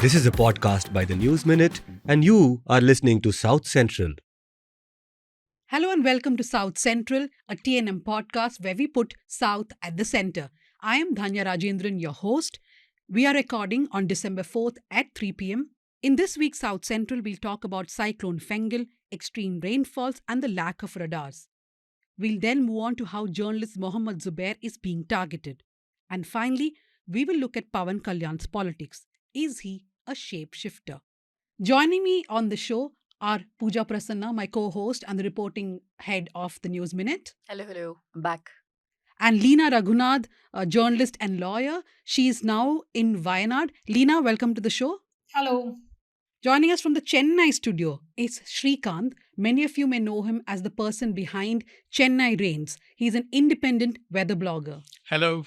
This is a podcast by the News Minute, and you are listening to South Central. Hello and welcome to South Central, a TNM podcast where we put South at the center. I am Dhanya Rajendran, your host. We are recording on December 4th at 3 p.m. In this week's South Central, we'll talk about Cyclone Fengal, extreme rainfalls, and the lack of radars. We'll then move on to how journalist Mohammed Zubair is being targeted. And finally, we will look at Pawan Kalyan's politics. Is he a shapeshifter? Joining me on the show are Pooja Prasanna, my co-host and the reporting head of the News Minute, Hello. I'm back. and Leena Reghunath, a journalist and lawyer. She is now in Wayanad. Leena, welcome to the show. Hello. Joining us from the Chennai studio is Srikanth. Many of you may know him as the person behind Chennai Rains. He's an independent weather blogger. Hello.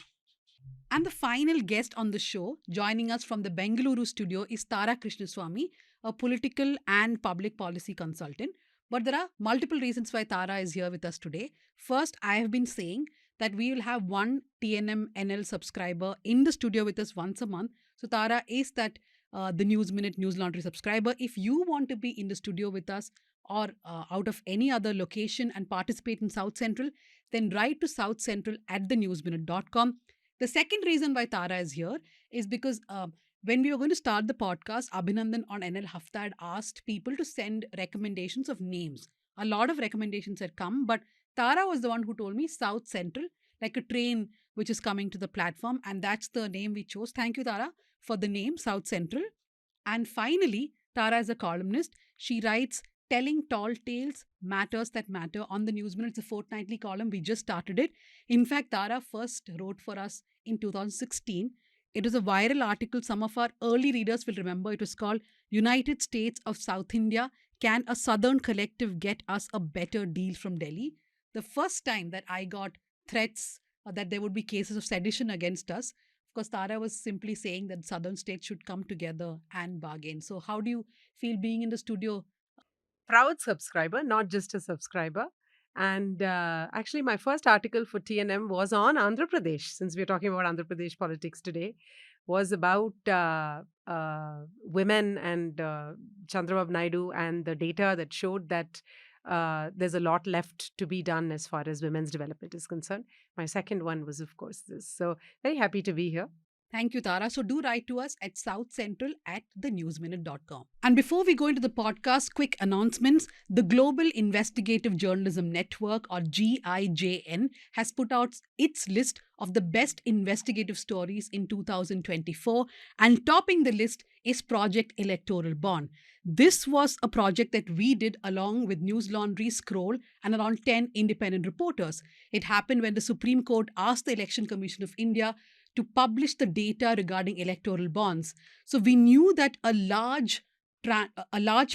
And the final guest on the show, joining us from the Bengaluru studio, is Tara Krishnaswamy, a political and public policy consultant. But there are multiple reasons why Tara is here with us today. First, I have been saying that we will have one TNM NL subscriber in the studio with us once a month. So Tara is that the News Minute News Laundry subscriber. If you want to be in the studio with us or out of any other location and participate in South Central, then write to southcentral@thenewsminute.com. The second reason why Tara is here is because when we were going to start the podcast, Abhinandan on NL Hafta had asked people to send recommendations of names. A lot of recommendations had come, but Tara was the one who told me South Central, like a train which is coming to the platform, and that's the name we chose. Thank you, Tara, for the name South Central. And finally, Tara is a columnist. She writes Telling Tall Tales, Matters That Matter on the News Minute. It's a fortnightly column. We just started it. In fact, Tara first wrote for us in 2016. It was a viral article. Some of our early readers will remember. It was called United States of South India. Can a Southern collective get us a better deal from Delhi? The first time that I got threats that there would be cases of sedition against us, of course, Tara was simply saying that Southern states should come together and bargain. So how do you feel being in the studio? Proud subscriber, not just a subscriber. And actually, my first article for TNM was on Andhra Pradesh, since we're talking about Andhra Pradesh politics today, was about women and Chandrababu Naidu and the data that showed that there's a lot left to be done as far as women's development is concerned. My second one was, of course, this. So very happy to be here. Thank you, Tara. So do write to us at southcentral@thenewsminute.com. And before we go into the podcast, quick announcements. The Global Investigative Journalism Network, or GIJN, has put out its list of the best investigative stories in 2024. And topping the list is Project Electoral Bond. This was a project that we did along with News Laundry, Scroll, and around 10 independent reporters. It happened when the Supreme Court asked the Election Commission of India to publish the data regarding electoral bonds. So we knew that a large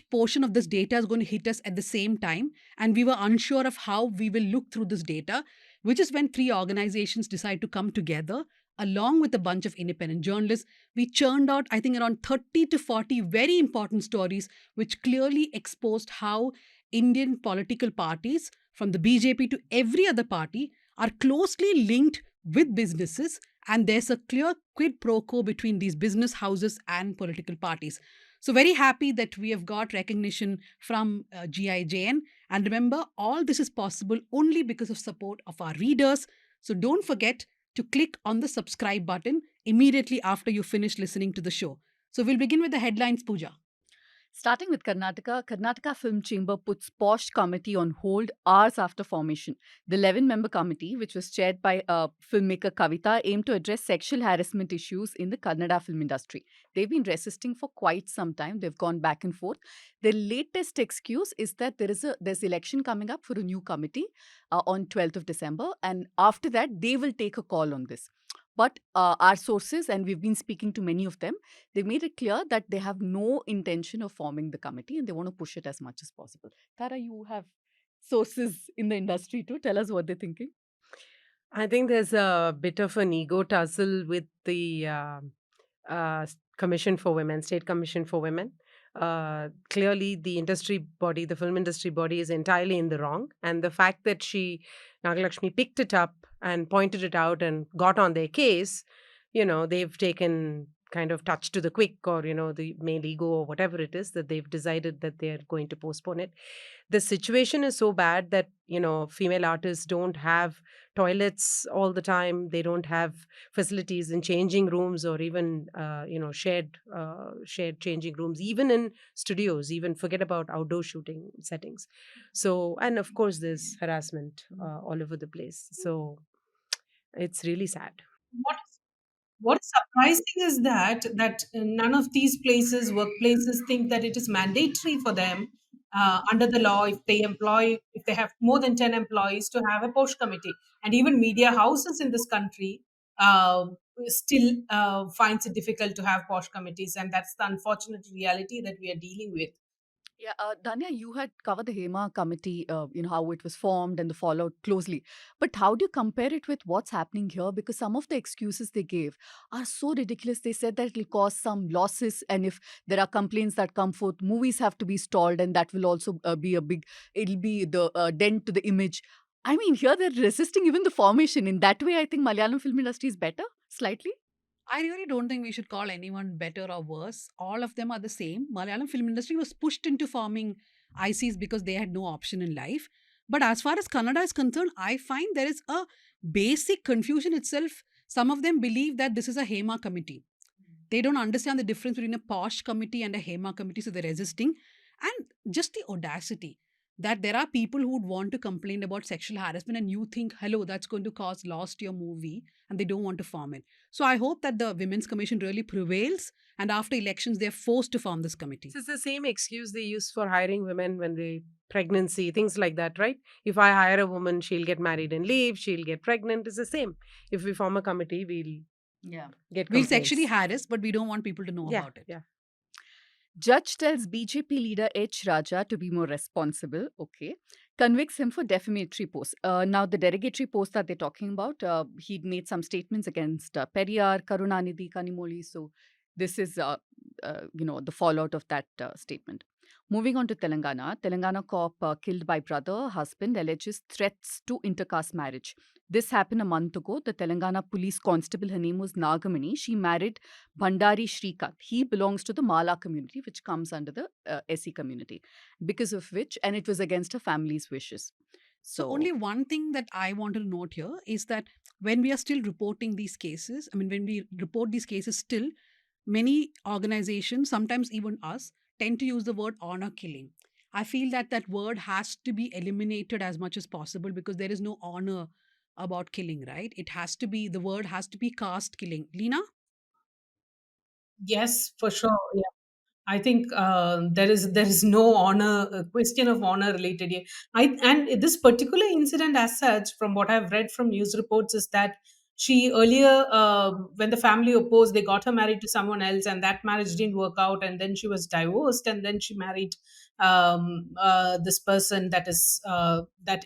portion of this data is going to hit us at the same time, and we were unsure of how we will look through this data, which is when three organizations decided to come together along with a bunch of independent journalists. We churned out, I think, around 30 to 40 very important stories which clearly exposed how Indian political parties, from the BJP to every other party, are closely linked with businesses, and there's a clear quid pro quo between these business houses and political parties. So very happy that we have got recognition from GIJN. And remember, all this is possible only because of support of our readers. So don't forget to click on the subscribe button immediately after you finish listening to the show. So we'll begin with the headlines, Pooja. Starting with Karnataka Film Chamber puts Posh Committee on hold hours after formation. The 11-member committee, which was chaired by filmmaker Kavita, aimed to address sexual harassment issues in the Kannada film industry. They've been resisting for quite some time. They've gone back and forth. Their latest excuse is that there's election coming up for a new committee on 12th of December, and after that, they will take a call on this. But our sources, and we've been speaking to many of them, they've made it clear that they have no intention of forming the committee and they want to push it as much as possible. Tara, you have sources in the industry too. Tell us what they're thinking. I think there's a bit of an ego tussle with the Commission for Women, State Commission for Women. Clearly, the industry body, the film industry body, is entirely in the wrong. And the fact that she Nagalakshmi picked it up and pointed it out and got on their case, they've taken kind of touch to the quick, or, the male ego, or whatever it is, that they've decided that they're going to postpone it. The situation is so bad that, female artists don't have toilets all the time. They don't have facilities in changing rooms, or even, shared changing rooms, even in studios, even forget about outdoor shooting settings. So, and of course, there's harassment all over the place. So it's really sad. What What's surprising is that none of these places, workplaces, think that it is mandatory for them under the law, if they have more than 10 employees, to have a posh committee. And even media houses in this country uh, still finds it difficult to have posh committees, and that's the unfortunate reality that we are dealing with. Yeah, Danya, you had covered the HEMA committee, how it was formed and the fallout closely. But how do you compare it with what's happening here? Because some of the excuses they gave are so ridiculous. They said that it'll cause some losses, and if there are complaints that come forth, movies have to be stalled, and that will also be it'll be the dent to the image. I mean, here they're resisting even the formation. In that way, I think Malayalam film industry is better, slightly. I really don't think we should call anyone better or worse. All of them are the same. Malayalam film industry was pushed into forming ICs because they had no option in life. But as far as Kannada is concerned, I find there is a basic confusion itself. Some of them believe that this is a HEMA committee. They don't understand the difference between a posh committee and a HEMA committee, so they're resisting. And just the audacity that there are people who would want to complain about sexual harassment, and you think, hello, that's going to cause loss to your movie, and they don't want to form it. So I hope that the Women's Commission really prevails, and after elections, they're forced to form this committee. It's the same excuse they use for hiring women when they pregnancy, things like that, right? If I hire a woman, she'll get married and leave, she'll get pregnant. It's the same. If we form a committee, we'll Yeah. get We'll complaints. sexually harass, but we don't want people to know Yeah, about it. yeah. Judge tells BJP leader H. Raja to be more responsible. Okay. Convicts him for defamatory posts. Now, the derogatory post that they're talking about, he'd made some statements against Periyar, Karunanidhi, Kanimoli. So, this is, the fallout of that statement. Moving on to Telangana. Telangana cop killed by brother, husband, alleges threats to intercaste marriage. This happened a month ago. The Telangana police constable, her name was Nagamani. She married Bhandari Srikanth. He belongs to the Mala community, which comes under the SE community, because of which, and it was against her family's wishes. So, only one thing that I want to note here is that when we are still reporting these cases, when we report these cases still, many organizations, sometimes even us, tend to use the word honor killing. I feel that that word has to be eliminated as much as possible because there is no honor about killing, right? The word has to be caste killing. Leena? Yes, for sure. I think there is no honor question of honor related here. And this particular incident, as such, from what I've read from news reports, is that she earlier, when the family opposed, they got her married to someone else, and that marriage didn't work out, and then she was divorced, and then she married this person that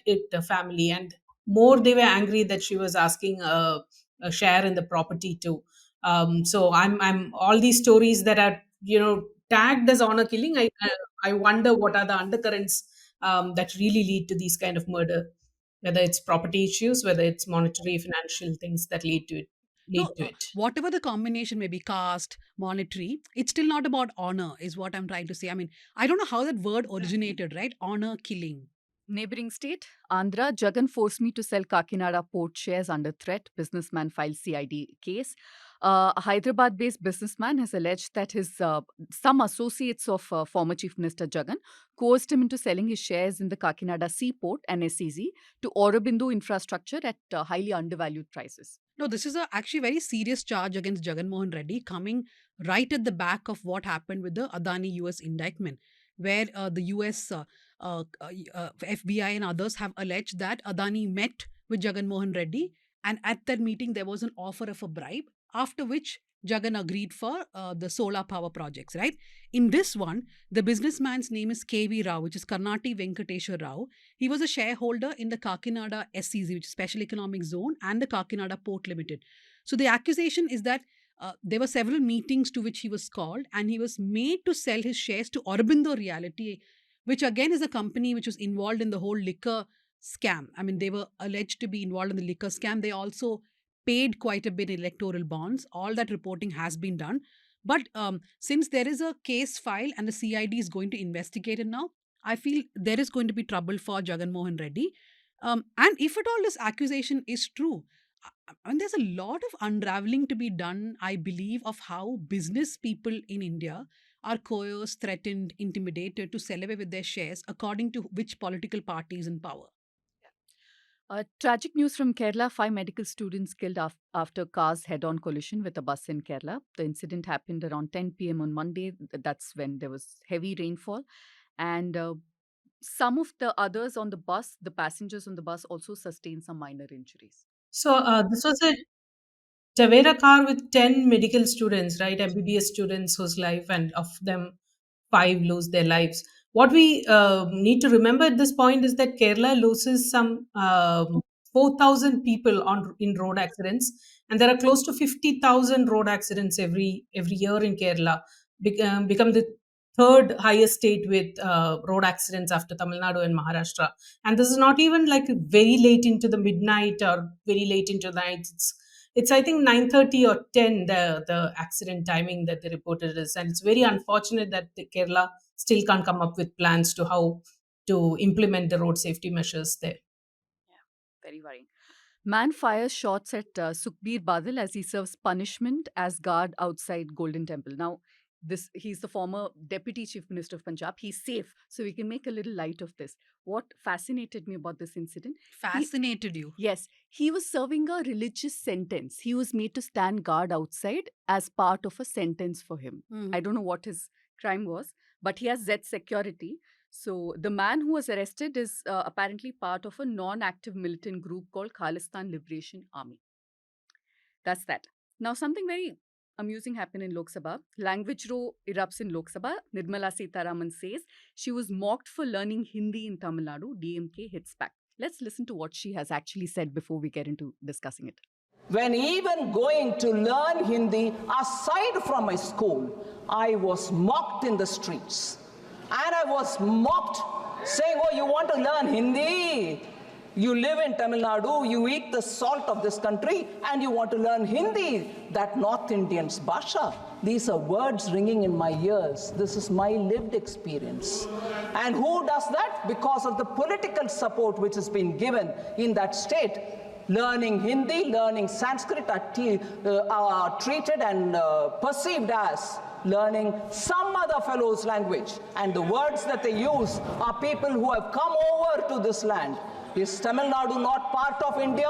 it the family, and more they were angry that she was asking a share in the property too. So I'm all these stories that are tagged as honor killing. I wonder what are the undercurrents that really lead to these kind of murder, whether it's property issues, whether it's monetary, financial things that lead to it. No, Lead to it. whatever the combination may be, caste, monetary, it's still not about honor, is what I'm trying to say. I don't know how that word originated, right? Honor killing. Neighboring state, Andhra, Jagan forced me to sell Kakinada port shares under threat. Businessman files CID case. A Hyderabad-based businessman has alleged that his some associates of former Chief Minister Jagan coerced him into selling his shares in the Kakinada seaport and SEZ to Aurobindo Infrastructure at highly undervalued prices. No, this is a actually very serious charge against Jagan Mohan Reddy, coming right at the back of what happened with the Adani US indictment, where the US FBI and others have alleged that Adani met with Jagan Mohan Reddy, and at that meeting there was an offer of a bribe, after which Jagan agreed for the solar power projects, right? In this one, the businessman's name is KV Rao, which is Karnati Venkateshwar Rao. He was a shareholder in the Kakinada SEZ, which is Special Economic Zone, and the Kakinada Port Limited. So the accusation is that there were several meetings to which he was called, and he was made to sell his shares to Aurobindo Realty, which again is a company which was involved in the whole liquor scam. I mean, they were alleged to be involved in the liquor scam. They also paid quite a bit in electoral bonds. All that reporting has been done. But since there is a case file and the CID is going to investigate it now, I feel there is going to be trouble for Jagan Mohan Reddy. And if at all this accusation is true, and there's a lot of unraveling to be done, I believe, of how business people in India are coerced, threatened, intimidated to sell away with their shares according to which political party is in power. Tragic news from Kerala. 5 medical students killed after cars head-on collision with a bus in Kerala. The incident happened around 10 p.m. on Monday. That's when there was heavy rainfall. And some of the others on the bus, the passengers on the bus, also sustained some minor injuries. So this was a Tavera car with 10 medical students, right? MBBS students whose life, and of them, 5 lose their lives. What we need to remember at this point is that Kerala loses some 4,000 people on in road accidents, and there are close to 50,000 road accidents every year in Kerala. Become the third highest state with road accidents after Tamil Nadu and Maharashtra. And this is not even like very late into the midnight or very late into the night. It's I think 9:30 or 10 the accident timing that they reported is, and it's very unfortunate that the Kerala still can't come up with plans to how to implement the road safety measures there. Yeah, very worrying. Man fires shots at Sukhbir Badal as he serves punishment as guard outside Golden Temple. Now, he's the former Deputy Chief Minister of Punjab. He's safe, so we can make a little light of this. What fascinated me about this incident? Fascinated you? Yes, he was serving a religious sentence. He was made to stand guard outside as part of a sentence for him. I don't know what his crime was, but he has Z security. So the man who was arrested is apparently part of a non-active militant group called Khalistan Liberation Army. That's that. Now, something very amusing happened in Lok Sabha. Language row erupts in Lok Sabha. Nirmala Sitharaman says she was mocked for learning Hindi in Tamil Nadu. DMK hits back. Let's listen to what she has actually said before we get into discussing it. When even going to learn Hindi aside from my school, I was mocked in the streets. And I was mocked saying, oh, you want to learn Hindi? You live in Tamil Nadu, you eat the salt of this country, and you want to learn Hindi, that North Indian's Bhasha. These are words ringing in my ears. This is my lived experience. And who does that? Because of the political support which has been given in that state. Learning Hindi, learning Sanskrit are treated and perceived as learning some other fellow's language. And the words that they use are people who have come over to this land. Is Tamil Nadu not part of India?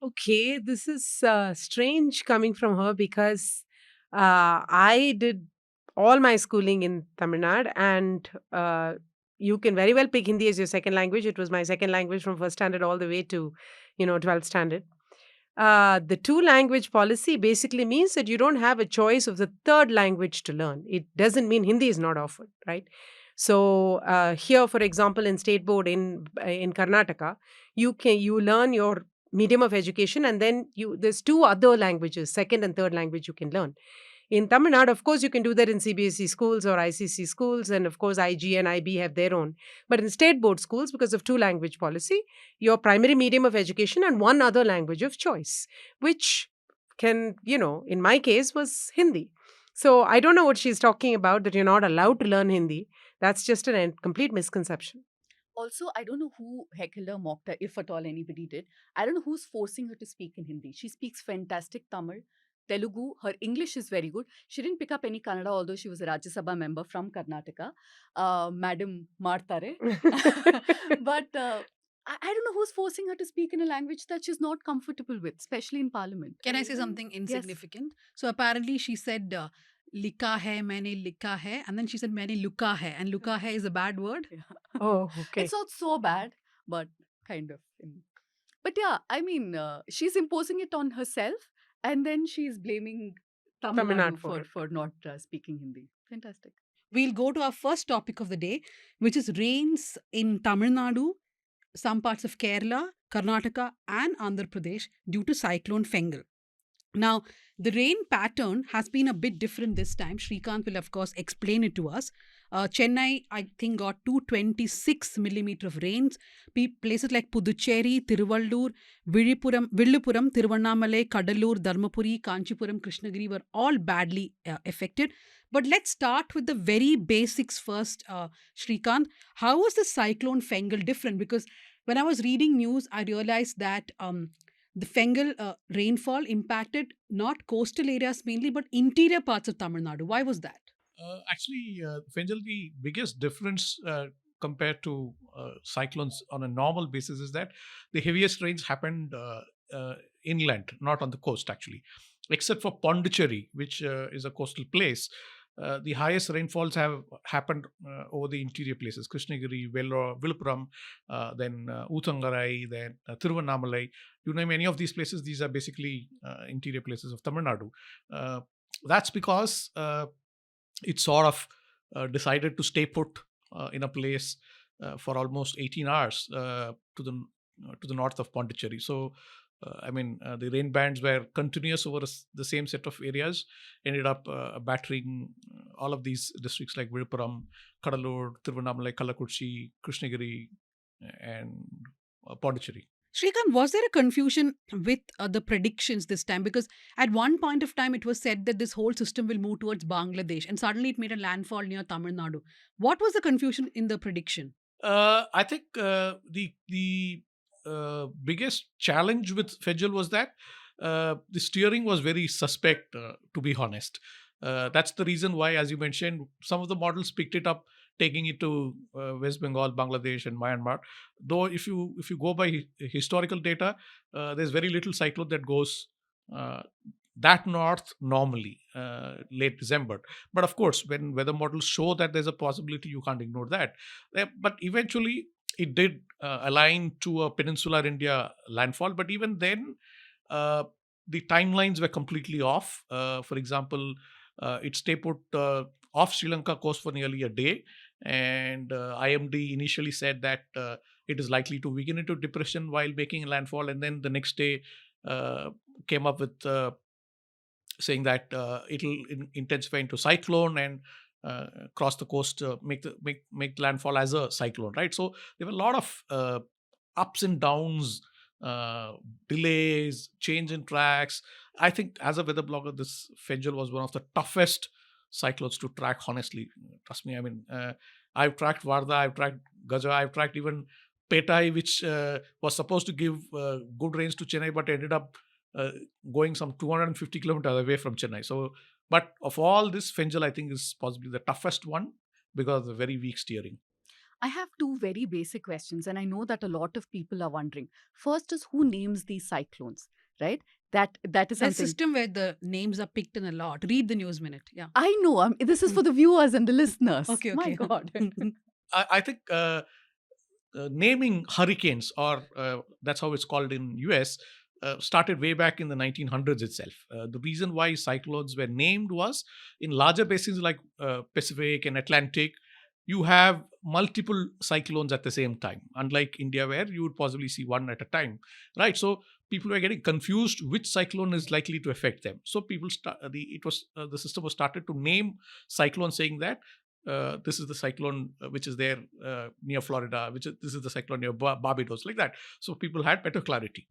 Okay, this is strange coming from her because I did all my schooling in Tamil Nadu, and you can very well pick Hindi as your second language. It was my second language from first standard all the way to 12th standard. The two language policy basically means that you don't have a choice of the third language to learn. It doesn't mean Hindi is not offered, right? So here, for example, in state board in Karnataka, you learn your medium of education, and then there's 2 other languages, second and third language you can learn. In Tamil Nadu, of course, you can do that in CBSE schools or ICC schools, and of course, IG and IB have their own. But in state board schools, because of 2 language policy, your primary medium of education and 1 other language of choice, which can, in my case, was Hindi. So I don't know what she's talking about, that you're not allowed to learn Hindi. That's just a complete misconception. Also, I don't know who heckled her, mocked her, if at all anybody did. I don't know who's forcing her to speak in Hindi. She speaks fantastic Tamil, Telugu. Her English is very good. She didn't pick up any Kannada, although she was a Rajya Sabha member from Karnataka. Madam Martare. But I don't know who's forcing her to speak in a language that she's not comfortable with, especially in parliament. Can I say something insignificant? Yes. So apparently she said, likha hai, maine likha hai, and then she said, maine luka hai, and luka hai is a bad word. Yeah. Oh, okay. It's not so bad, but kind of. But yeah, I mean, she's imposing it on herself, and then she's blaming Tamil Nadu for not speaking Hindi. Fantastic. We'll go to our first topic of the day, which is rains in Tamil Nadu, some parts of Kerala, Karnataka, and Andhra Pradesh due to Cyclone Fengal. Now, the rain pattern has been a bit different this time. Srikanth will, of course, explain it to us. Chennai, I think, got 226 millimeter of rains. Places like Puducherry, Tiruvallur, Villupuram, Tiruvannamalai, Kadalur, Dharmapuri, Kanchipuram, Krishnagiri were all badly affected. But let's start with the very basics first, Srikanth. How was the cyclone Fengal different? Because when I was reading news, I realized that the Fengal rainfall impacted not coastal areas mainly, but interior parts of Tamil Nadu. Why was that? Actually, Fenjal, the biggest difference compared to cyclones on a normal basis is that the heaviest rains happened inland, not on the coast, actually. Except for Pondicherry, which is a coastal place, the highest rainfalls have happened over the interior places: Krishnagiri, Villupuram, then Uthangarai, then Tiruvannamalai. You name any of these places, these are basically interior places of Tamil Nadu. That's because it sort of decided to stay put in a place for almost 18 hours to the north of Pondicherry. So, the rain bands were continuous over the same set of areas, ended up battering all of these districts like Villupuram, Kadalur, Tiruvannamalai, Kallakurichi, Krishnagiri, and Pondicherry. Srikanth, was there a confusion with the predictions this time? Because at one point of time, it was said that this whole system will move towards Bangladesh, and suddenly it made a landfall near Tamil Nadu. What was the confusion in the prediction? I think the biggest challenge with Fedjal was that the steering was very suspect, to be honest. That's the reason why, as you mentioned, some of the models picked it up, taking it to West Bengal, Bangladesh, and Myanmar. Though, if you go by historical data, there's very little cyclone that goes that north normally, late December. But of course, when weather models show that there's a possibility, you can't ignore that. But eventually, it did align to a peninsular India landfall. But even then, the timelines were completely off. For example, it stayed put off Sri Lanka coast for nearly a day. And IMD initially said that it is likely to weaken into depression while making a landfall. And then the next day came up with saying that it'll intensify into cyclone and cross the coast, make landfall as a cyclone, right? So there were a lot of ups and downs, delays, change in tracks. I think as a weather blogger, this Fenjal was one of the toughest cyclones to track, honestly. Trust me. I've tracked Varda, I've tracked Gaja, I've tracked even Petai, which was supposed to give good rains to Chennai, but ended up going some 250 kilometers away from Chennai. So, but of all this, Fenjal, I think, is possibly the toughest one because of the very weak steering. I have two very basic questions, and I know that a lot of people are wondering. First is, who names these cyclones, right? That is There's a something. system where the names are picked in a lot. Read the News Minute. Yeah. I know. This is for the viewers and the listeners. Okay. My God. I think naming hurricanes, or that's how it's called in US, started way back in the 1900s itself. The reason why cyclones were named was in larger basins like Pacific and Atlantic, you have multiple cyclones at the same time, unlike India where you would possibly see one at a time, right? So people were getting confused which cyclone is likely to affect them. So the system was started to name cyclones, saying that this is the cyclone which is there near Florida, this is the cyclone near Barbados, like that. So people had better clarity.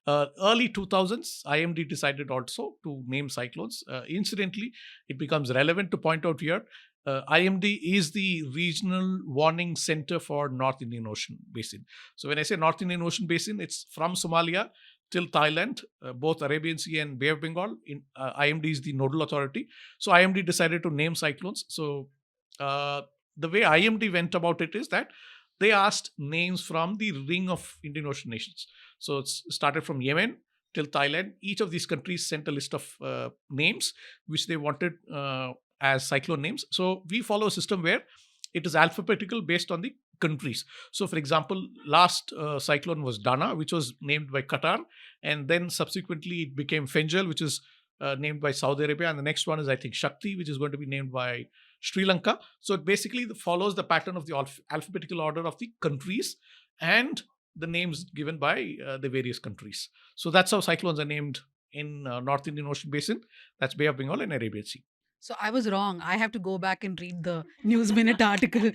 Early 2000s, IMD decided also to name cyclones. Incidentally, it becomes relevant to point out here, IMD is the regional warning center for North Indian Ocean Basin. So when I say North Indian Ocean Basin, it's from Somalia till Thailand, both Arabian Sea and Bay of Bengal. IMD is the nodal authority. So IMD decided to name cyclones. So the way IMD went about it is that they asked names from the ring of Indian Ocean nations. So it started from Yemen till Thailand. Each of these countries sent a list of names which they wanted as cyclone names. So we follow a system where it is alphabetical based on the countries. So, for example, last cyclone was Dana, which was named by Qatar, and then subsequently it became Fenjal, which is named by Saudi Arabia, and the next one is, I think, Shakti, which is going to be named by Sri Lanka. So it basically follows the pattern of the alphabetical order of the countries and the names given by the various countries. So that's how cyclones are named in North Indian Ocean Basin. That's Bay of Bengal and Arabian Sea. So I was wrong. I have to go back and read the News Minute article.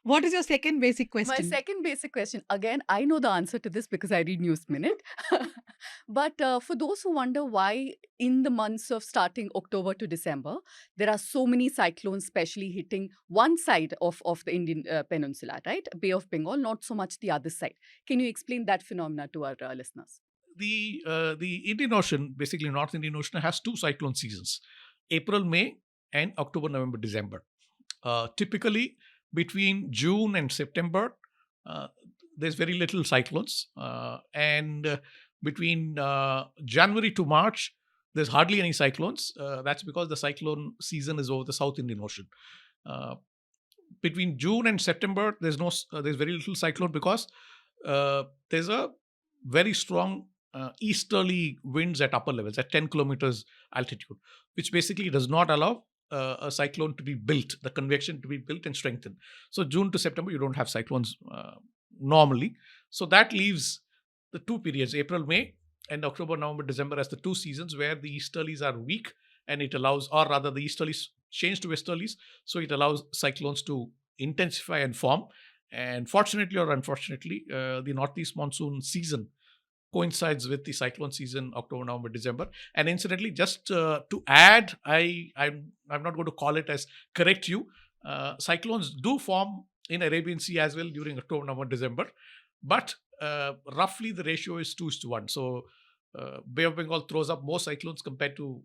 What is your second basic My question? second basic question, again, I know the answer to this because I read News Minute. But for those who wonder why in the months of starting October to December, there are so many cyclones, especially hitting one side of the Indian peninsula, right? Bay of Bengal, not so much the other side. Can you explain that phenomena to our listeners? The Indian Ocean, basically North Indian Ocean, has two cyclone seasons: April, May, and October, November, December. Typically, between June and September, uh, there's very little cyclones, and between January to March, there's hardly any cyclones. That's because the cyclone season is over the South Indian Ocean. Uh, Between June and September, there's very little cyclone because there's a very strong easterly winds at upper levels at 10 kilometers altitude, which basically does not allow a cyclone to be built, the convection to be built and strengthened. So June to September, you don't have cyclones normally. So that leaves the two periods, April, May, and October, November, December, as the two seasons where the easterlies are weak, and it allows, or rather, the easterlies change to westerlies, so it allows cyclones to intensify and form. And fortunately or unfortunately, the northeast monsoon season coincides with the cyclone season, October, November, December. And incidentally, just to add, I'm not going to call it as correct you. Cyclones do form in Arabian Sea as well during October, November, December, but roughly the ratio is 2:1. So Bay of Bengal throws up more cyclones compared to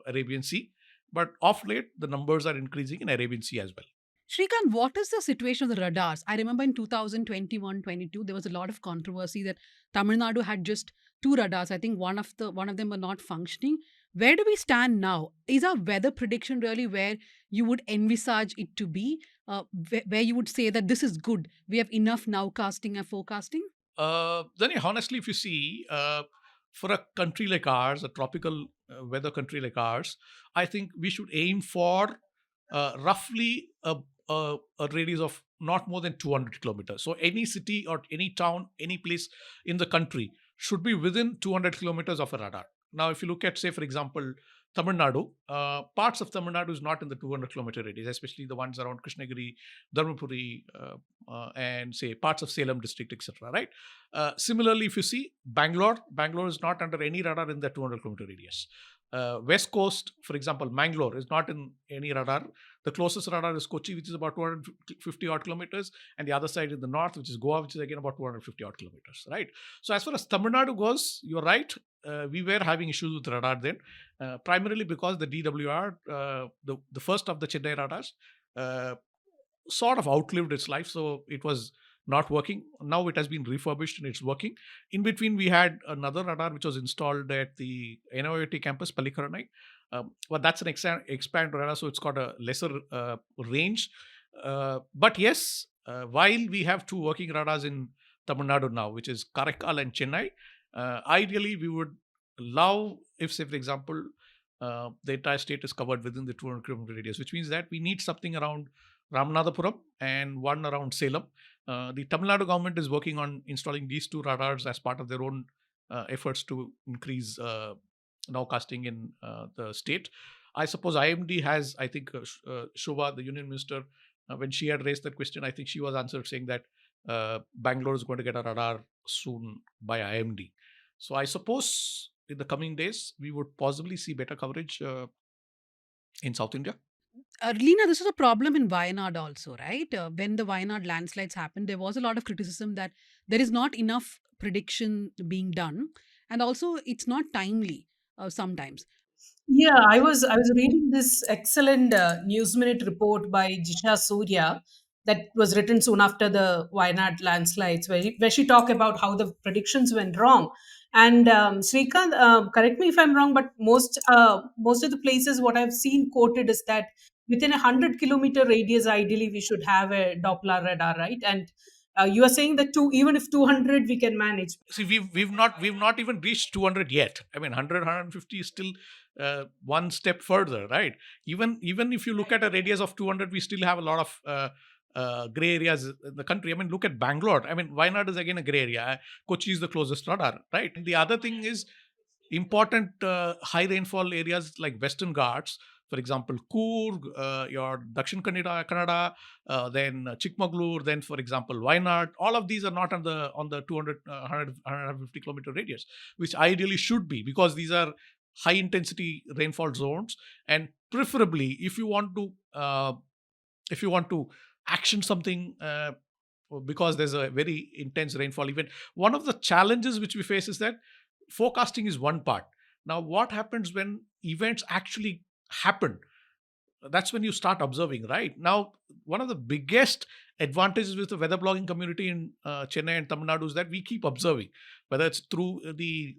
Arabian Sea, but of late the numbers are increasing in Arabian Sea as well. Srikanth, what is the situation of the radars? I remember in 2021-22, there was a lot of controversy that Tamil Nadu had just two radars. I think one of them were not functioning. Where do we stand now? Is our weather prediction really where you would envisage it to be? Where you would say that this is good? We have enough nowcasting and forecasting? Then, honestly, if you see, for a country like ours, a tropical weather country like ours, I think we should aim for roughly a radius of not more than 200 kilometers. So any city or any town, any place in the country should be within 200 kilometers of a radar. Now, if you look at, say, for example, Tamil Nadu, parts of Tamil Nadu is not in the 200-kilometer radius, especially the ones around Krishnagiri, Dharmapuri, and say parts of Salem district, etc. Right? Similarly, if you see Bangalore is not under any radar in the 200-kilometer radius. West Coast, for example, Mangalore is not in any radar. The closest radar is Kochi, which is about 250 odd kilometers, and the other side in the north, which is Goa, which is again about 250 odd kilometers. Right. So as far as Tamil Nadu goes, you're right. We were having issues with radar then, primarily because the DWR, the first of the Chennai radars, sort of outlived its life, so it was not working. Now it has been refurbished and it's working. In between, we had another radar which was installed at the NIOT campus, Pallikaranai. But that's an expand radar, so it's got a lesser range. But yes, while we have two working radars in Tamil Nadu now, which is Karaikal and Chennai, ideally we would love if, say, for example, the entire state is covered within the 200 kilometer radius, which means that we need something around Ramanathapuram and one around Salem. The Tamil Nadu government is working on installing these two radars as part of their own efforts to increase nowcasting in the state. I suppose IMD has, I think, Shobha, the union minister, when she had raised that question, I think she was answered saying that Bangalore is going to get a radar soon by IMD. So I suppose in the coming days, we would possibly see better coverage in South India. Leena, this was a problem in Wayanad also, right? When the Wayanad landslides happened, there was a lot of criticism that there is not enough prediction being done, and also it's not timely sometimes. Yeah, I was reading this excellent News Minute report by Jisha Surya that was written soon after the Wayanad landslides, where she talked about how the predictions went wrong. And Srikanth, correct me if I'm wrong, but most of the places what I've seen quoted is that within 100-kilometer radius, ideally we should have a Doppler radar, right? And you are saying that even if 200 we can manage. See, we've not even reached 200 yet. I mean, 100, 150 is still one step further, right? Even if you look at a radius of 200, we still have a lot of gray areas in the country. I mean, look at Bangalore. I mean, Wayanad is again a gray area. Kochi is the closest radar, right? And the other thing is, important high rainfall areas like Western Ghats, for example, Coorg, your Dakshin Kannada, then Chikmagalur, then for example Wayanad. All of these are not on the 200, 150 kilometer radius, which ideally should be, because these are high intensity rainfall zones. And preferably, if you want to action something, because there's a very intense rainfall event, one of the challenges which we face is that forecasting is one part. Now, what happens when events actually happen? That's when you start observing, right? Now, one of the biggest advantages with the weather blogging community in Chennai and Tamil Nadu is that we keep observing, whether it's through the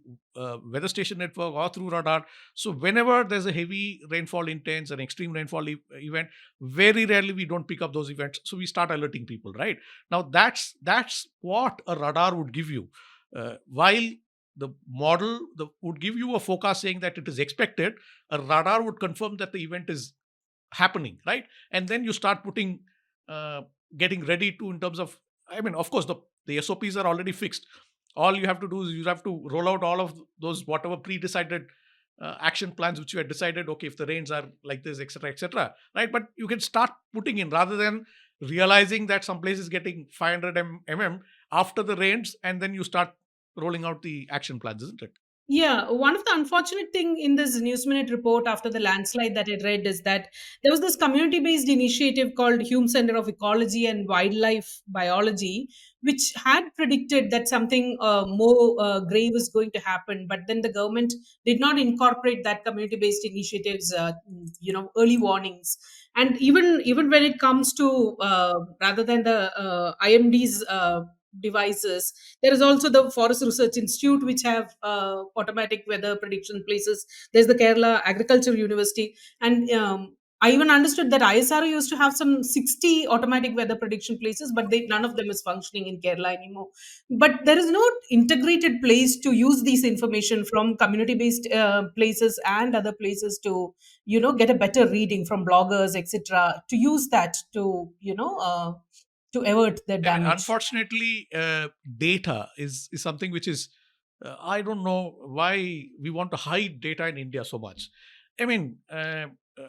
weather station network or through radar. So whenever there's a heavy rainfall intense, an extreme rainfall event, very rarely we don't pick up those events. So we start alerting people, right? Now that's what a radar would give you. While the model would give you a forecast saying that it is expected, a radar would confirm that the event is happening, right? And then you start putting getting ready to, in terms of, I mean, of course the SOPs are already fixed. All you have to do is you have to roll out all of those whatever pre-decided action plans which you had decided, okay, if the rains are like this, etc., right? But you can start putting in, rather than realizing that some place is getting 500 mm after the rains, and then you start rolling out the action plans, isn't it? Yeah, one of the unfortunate thing in this News Minute report after the landslide that I read is that there was this community-based initiative called Hume Center of Ecology and Wildlife Biology, which had predicted that something more grave is going to happen, but then the government did not incorporate that community-based initiatives, early warnings. And even when it comes to rather than the IMD's devices, there is also the Forest Research Institute, which have automatic weather prediction places. There's the Kerala Agriculture University, and I even understood that ISRO used to have some 60 automatic weather prediction places, but none of them is functioning in Kerala anymore. But there is no integrated place to use these information from community-based places and other places to, get a better reading from bloggers, etc. To use that to, to avert the I mean, damage. unfortunately, data is something which is, I don't know why we want to hide data in India so much. I mean,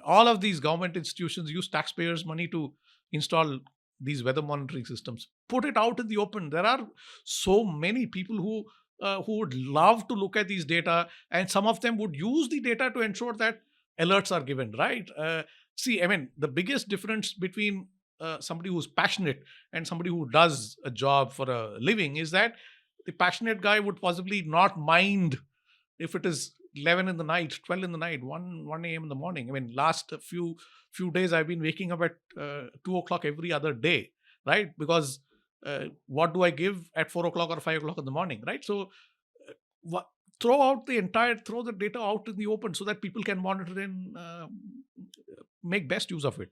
all of these government institutions use taxpayers' money to install these weather monitoring systems. Put it out in the open. There are so many people who would love to look at these data, and some of them would use the data to ensure that alerts are given, right? See, I mean, the biggest difference between somebody who's passionate and somebody who does a job for a living is that the passionate guy would possibly not mind if it is 11 in the night, 12 in the night, 1 a.m. in the morning. I mean, last few days I've been waking up at 2 o'clock every other day, right? Because what do I give at 4 o'clock or 5 o'clock in the morning, right? So throw the data out in the open so that people can monitor and make best use of it.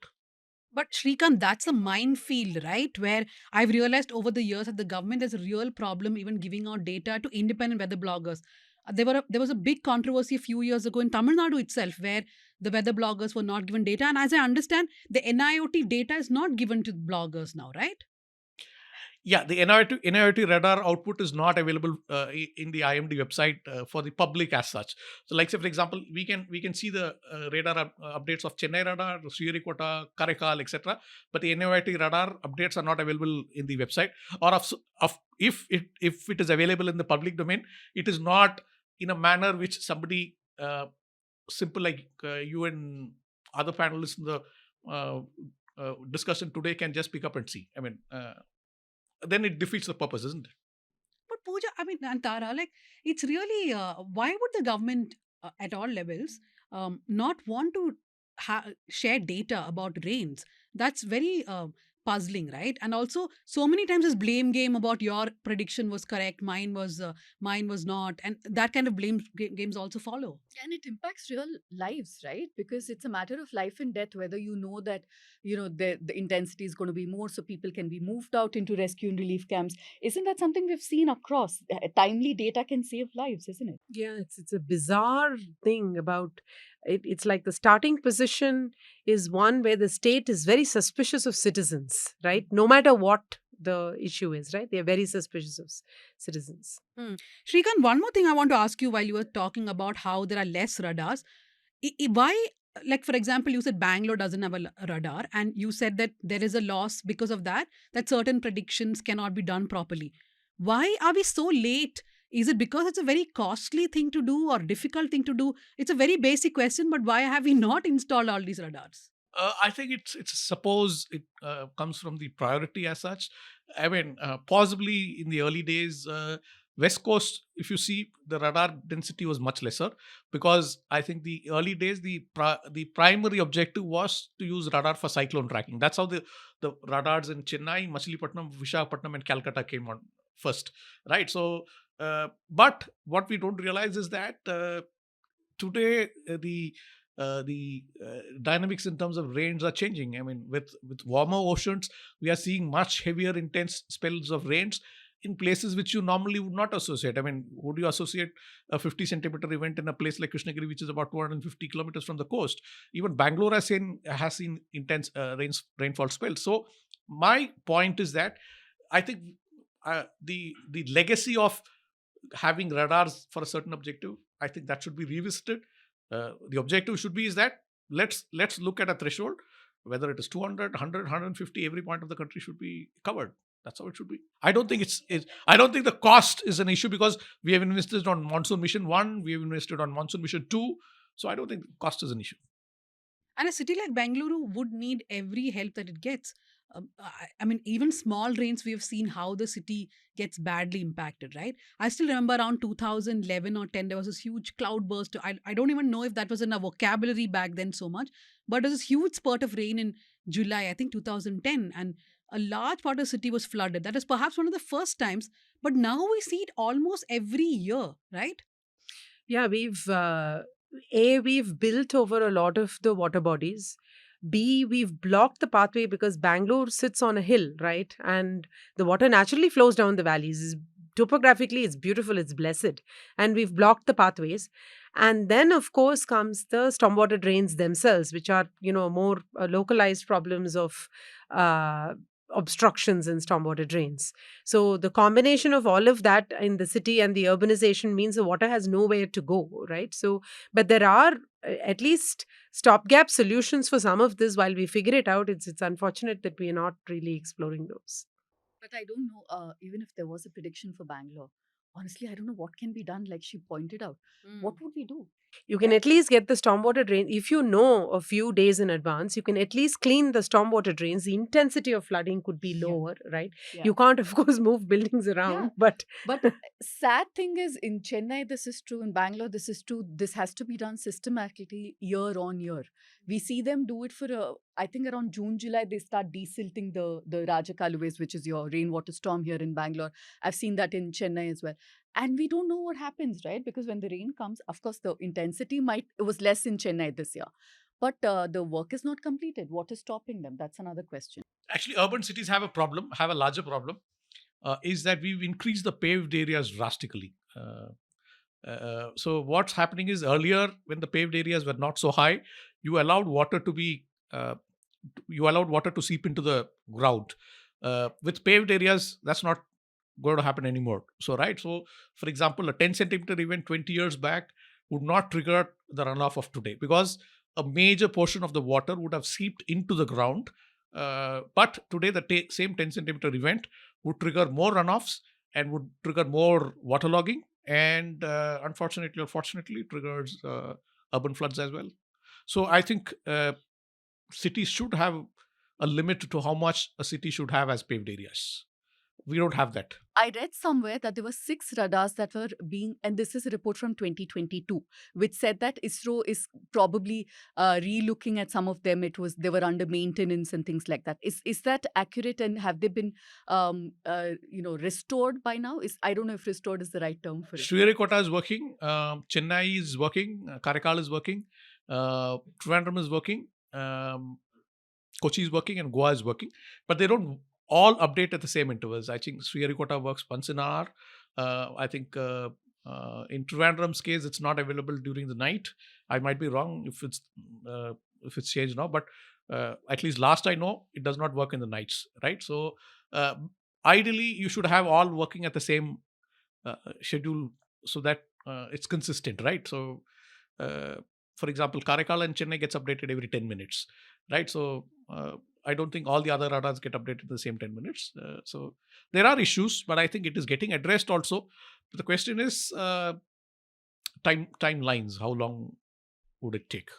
But Srikanth, that's a minefield, right? Where I've realized over the years that the government has a real problem even giving out data to independent weather bloggers. There was a big controversy a few years ago in Tamil Nadu itself, where the weather bloggers were not given data. And as I understand, the NIOT data is not given to bloggers now, right? Yeah, the NIOT radar output is not available in the IMD website for the public as such. So, like say for example, we can see the radar updates of Chennai radar, Srikanth, Karaikal, etc. But the NIOT radar updates are not available in the website, or if it is available in the public domain, it is not in a manner which somebody simple like you and other panelists in the discussion today can just pick up and see. I mean. Then it defeats the purpose, isn't it? But Pooja, I mean, and Tara, like, it's really, why would the government at all levels not want to share data about rains? That's very puzzling, right? And also, so many times this blame game about your prediction was correct, mine was not, and that kind of games also follow. And it impacts real lives, right? Because it's a matter of life and death, whether you know that, the intensity is going to be more, so people can be moved out into rescue and relief camps. Isn't that something we've seen across? Timely data can save lives, isn't it? Yeah, it's a bizarre thing about it. It's like the starting position is one where the state is very suspicious of citizens, right? No matter what the issue is, right? They're very suspicious of citizens. Srikanth, one more thing I want to ask you while you were talking about how there are less radars. Why, like for example, you said Bangalore doesn't have a radar, and you said that there is a loss because of that, that certain predictions cannot be done properly. Why are we so late? Is it because it's a very costly thing to do or difficult thing to do? It's a very basic question, but why have we not installed all these radars? I think it's suppose it comes from the priority as such. I mean, possibly in the early days, West Coast, if you see, the radar density was much lesser because I think the early days the primary objective was to use radar for cyclone tracking. That's how the radars in Chennai, Machilipatnam, Vishakhapatnam, and Calcutta came on first, right? So, but what we don't realize is that today the dynamics in terms of rains are changing. I mean, with warmer oceans, we are seeing much heavier, intense spells of rains in places which you normally would not associate. I mean, would you associate a 50 centimeter event in a place like Krishnagiri, which is about 250 kilometers from the coast? Even Bangalore has seen intense rainfall spells. So my point is that I think the legacy of having radars for a certain objective, I think that should be revisited. The objective should be is that let's look at a threshold, whether it is 200, 100, 150, every point of the country should be covered. That's how it should be. I don't think I don't think the cost is an issue because we have invested on Monsoon Mission 1, we have invested on Monsoon Mission 2. So I don't think cost is an issue. And a city like Bengaluru would need every help that it gets. I mean, even small rains, we have seen how the city gets badly impacted, right? I still remember around 2011 or 10, there was this huge cloud burst. I don't even know if that was in a vocabulary back then so much, but there was this huge spurt of rain in July, I think 2010, and a large part of the city was flooded. That is perhaps one of the first times, but now we see it almost every year, right? Yeah, we've built over a lot of the water bodies. B, we've blocked the pathway because Bangalore sits on a hill, right? And the water naturally flows down the valleys. Topographically, it's beautiful, it's blessed. And we've blocked the pathways. And then, of course, comes the stormwater drains themselves, which are, more localized problems of obstructions in stormwater drains. So the combination of all of that in the city and the urbanization means the water has nowhere to go, right? So, but there are at least stopgap solutions for some of this while we figure it out. It's unfortunate that we are not really exploring those. But I don't know, even if there was a prediction for Bangalore, honestly, I don't know what can be done, like she pointed out. What would we do? You can at least get the stormwater drain. If you know a few days in advance, you can at least clean the stormwater drains. The intensity of flooding could be lower, right? Yeah. You can't, of course, move buildings around, but sad thing is, in Chennai, this is true. In Bangalore, this is true. This has to be done systematically year on year. We see them do it for, I think around June, July, they start desilting the Rajakaluways, which is your rainwater storm here in Bangalore. I've seen that in Chennai as well. And we don't know what happens, right? Because when the rain comes, of course, the intensity it was less in Chennai this year. But the work is not completed. What is stopping them? That's another question. Actually, urban cities have a larger problem, is that we've increased the paved areas drastically. So what's happening is earlier, when the paved areas were not so high, you allowed water to seep into the ground. With paved areas, that's not going to happen anymore. So, right. So, for example, a 10 centimeter event 20 years back would not trigger the runoff of today because a major portion of the water would have seeped into the ground. But today, the same 10 centimeter event would trigger more runoffs and would trigger more waterlogging and unfortunately or fortunately triggers urban floods as well. So I think cities should have a limit to how much a city should have as paved areas. We don't have that. I read somewhere that there were 6 radars that were being, and this is a report from 2022, which said that ISRO is probably re-looking at some of them. They were under maintenance and things like that. Is that accurate? And have they been, restored by now? I don't know if restored is the right term for it. Srikanth is working. Chennai is working. Karaikal is working. Trivandrum is working. Kochi is working, and Goa is working. But they don't all update at the same intervals. I think Srikanth works once an hour. I think in Trivandrum's case, it's not available during the night. I might be wrong if it's changed now, but at least last I know, it does not work in the nights, right? So ideally you should have all working at the same schedule so that it's consistent, right? So, for example, Karaikal and Chennai gets updated every 10 minutes, right? So, I don't think all the other radars get updated in the same 10 minutes. So, there are issues, but I think it is getting addressed also. But the question is timelines. How long would it take?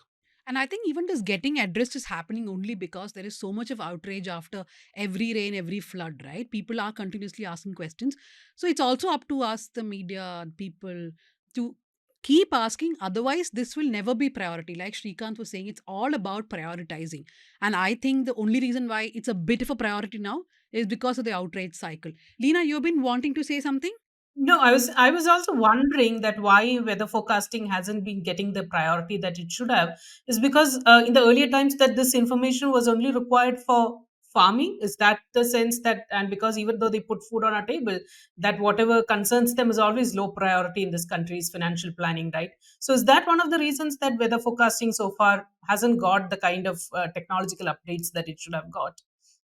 And I think even this getting addressed is happening only because there is so much of outrage after every rain, every flood, right? People are continuously asking questions. So it's also up to us, the media, people, to keep asking. Otherwise, this will never be priority. Like Srikanth was saying, it's all about prioritizing. And I think the only reason why it's a bit of a priority now is because of the outrage cycle. Leena, you've been wanting to say something? No, I was also wondering that why weather forecasting hasn't been getting the priority that it should have is because in the earlier times that this information was only required for farming. Is that the sense that, and because even though they put food on our table, that whatever concerns them is always low priority in this country's financial planning, right? So is that one of the reasons that weather forecasting so far hasn't got the kind of technological updates that it should have got?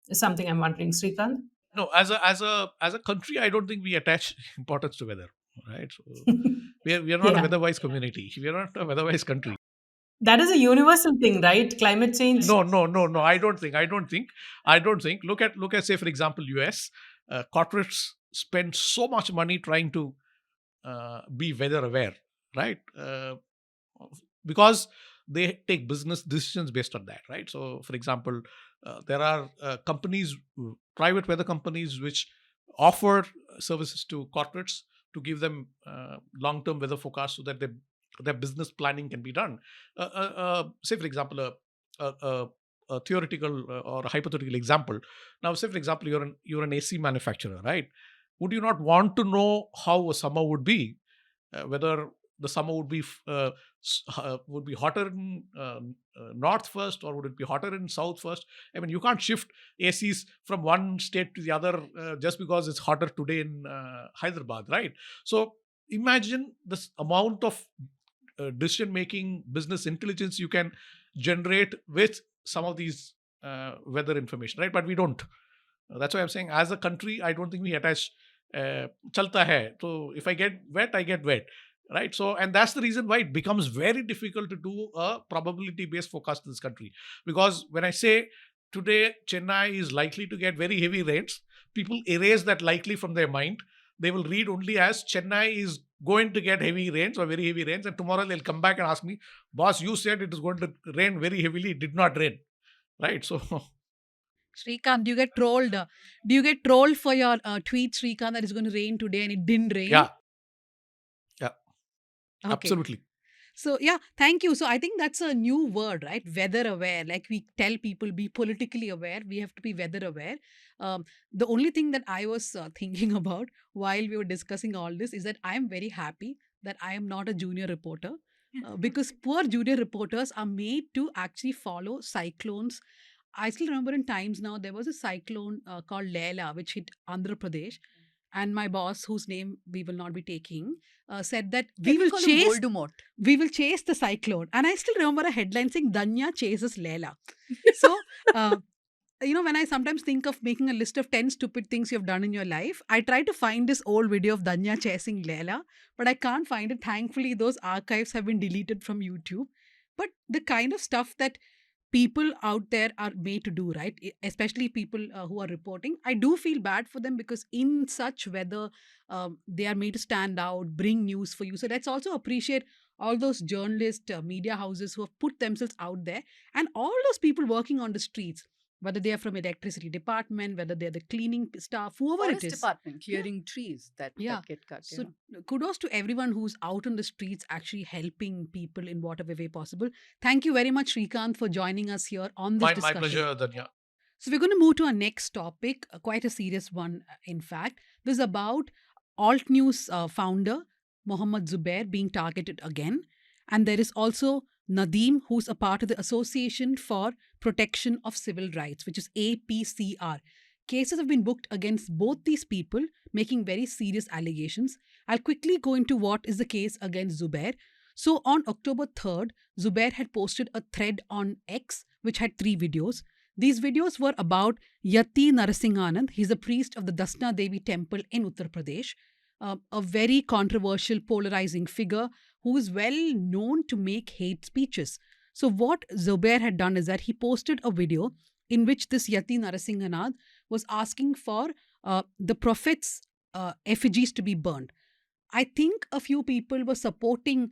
Is something I'm wondering, Srikanth. No, as a country, I don't think we attach importance to weather, right? So we are not a Yeah. weather-wise community. We are not a weather-wise country. That is a universal thing, right? Climate change. No. I don't think. Look at say for example, US corporates spend so much money trying to be weather aware, right? Because they take business decisions based on that, right? So, for example, there are companies, private weather companies, which offer services to corporates to give them long-term weather forecasts so that their business planning can be done. Say, for example, a theoretical or a hypothetical example. Now, say, for example, you're an AC manufacturer, right? Would you not want to know how a summer would be? Whether the summer would be hotter in north first, or would it be hotter in south first? I mean, you can't shift ACs from one state to the other just because it's hotter today in Hyderabad, right? So imagine this amount of decision making, business intelligence you can generate with some of these weather information, right? But we don't. That's why I'm saying, as a country, I don't think we attach chalta hai. So if I get wet, right? So, and that's the reason why it becomes very difficult to do a probability based forecast in this country. Because when I say today Chennai is likely to get very heavy rains, people erase that likely from their mind. They will read only as Chennai is going to get heavy rains or very heavy rains, and tomorrow they'll come back and ask me, boss, you said it is going to rain very heavily, it did not rain, right? So Srikanth, do you get trolled? Do you get trolled for your tweet, Srikanth, that it's going to rain today and it didn't rain? yeah, Okay. absolutely. So, yeah, thank you. So, I think that's a new word, right? Weather aware. Like we tell people, be politically aware. We have to be weather aware. The only thing that I was thinking about while we were discussing all this is that I am very happy that I am not a junior reporter because poor junior reporters are made to actually follow cyclones. I still remember in times now, there was a cyclone called Leela, which hit Andhra Pradesh. And my boss, whose name we will not be taking, said that Can we call him Voldemort? we will chase the cyclone. And I still remember a headline saying Dhanya chases Leela. So, when I sometimes think of making a list of 10 stupid things you've done in your life, I try to find this old video of Dhanya chasing Leela, but I can't find it. Thankfully, those archives have been deleted from YouTube. But the kind of stuff that people out there are made to do, right? Especially people who are reporting. I do feel bad for them because in such weather, they are made to stand out, bring news for you. So let's also appreciate all those journalists, media houses who have put themselves out there, and all those people working on the streets, whether they are from electricity department, whether they're the cleaning staff, whoever Forest it is. department clearing trees that get cut. So kudos to everyone who's out on the streets actually helping people in whatever way possible. Thank you very much, Srikanth, for joining us here on this My discussion. pleasure, Dhanya. So we're going to move to our next topic, quite a serious one, in fact. This is about Alt News founder Mohammed Zubair being targeted again. And there is also Nadeem, who's a part of the Association for Protection of Civil Rights, which is APCR. Cases have been booked against both these people, making very serious allegations. I'll quickly go into what is the case against Zubair. So on October 3rd, Zubair had posted a thread on X, which had 3 videos. These videos were about Yati Narasimhanand. He's a priest of the Dasna Devi temple in Uttar Pradesh, a very controversial, polarizing figure who is well known to make hate speeches. So, what Zubair had done is that he posted a video in which this Yati Narasimhanand was asking for the prophet's effigies to be burned. I think a few people were supporting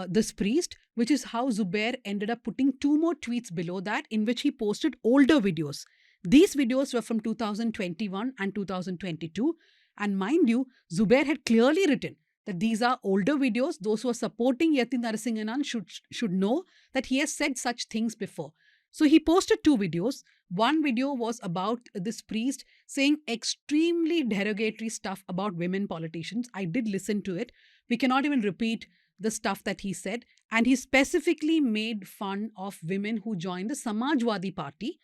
this priest, which is how Zubair ended up putting two more tweets below that in which he posted older videos. These videos were from 2021 and 2022. And mind you, Zubair had clearly written that these are older videos. Those who are supporting Yati Narasimhanan should know that he has said such things before. So he posted two videos. One video was about this priest saying extremely derogatory stuff about women politicians. I did listen to it. We cannot even repeat the stuff that he said. And he specifically made fun of women who joined the Samajwadi Party.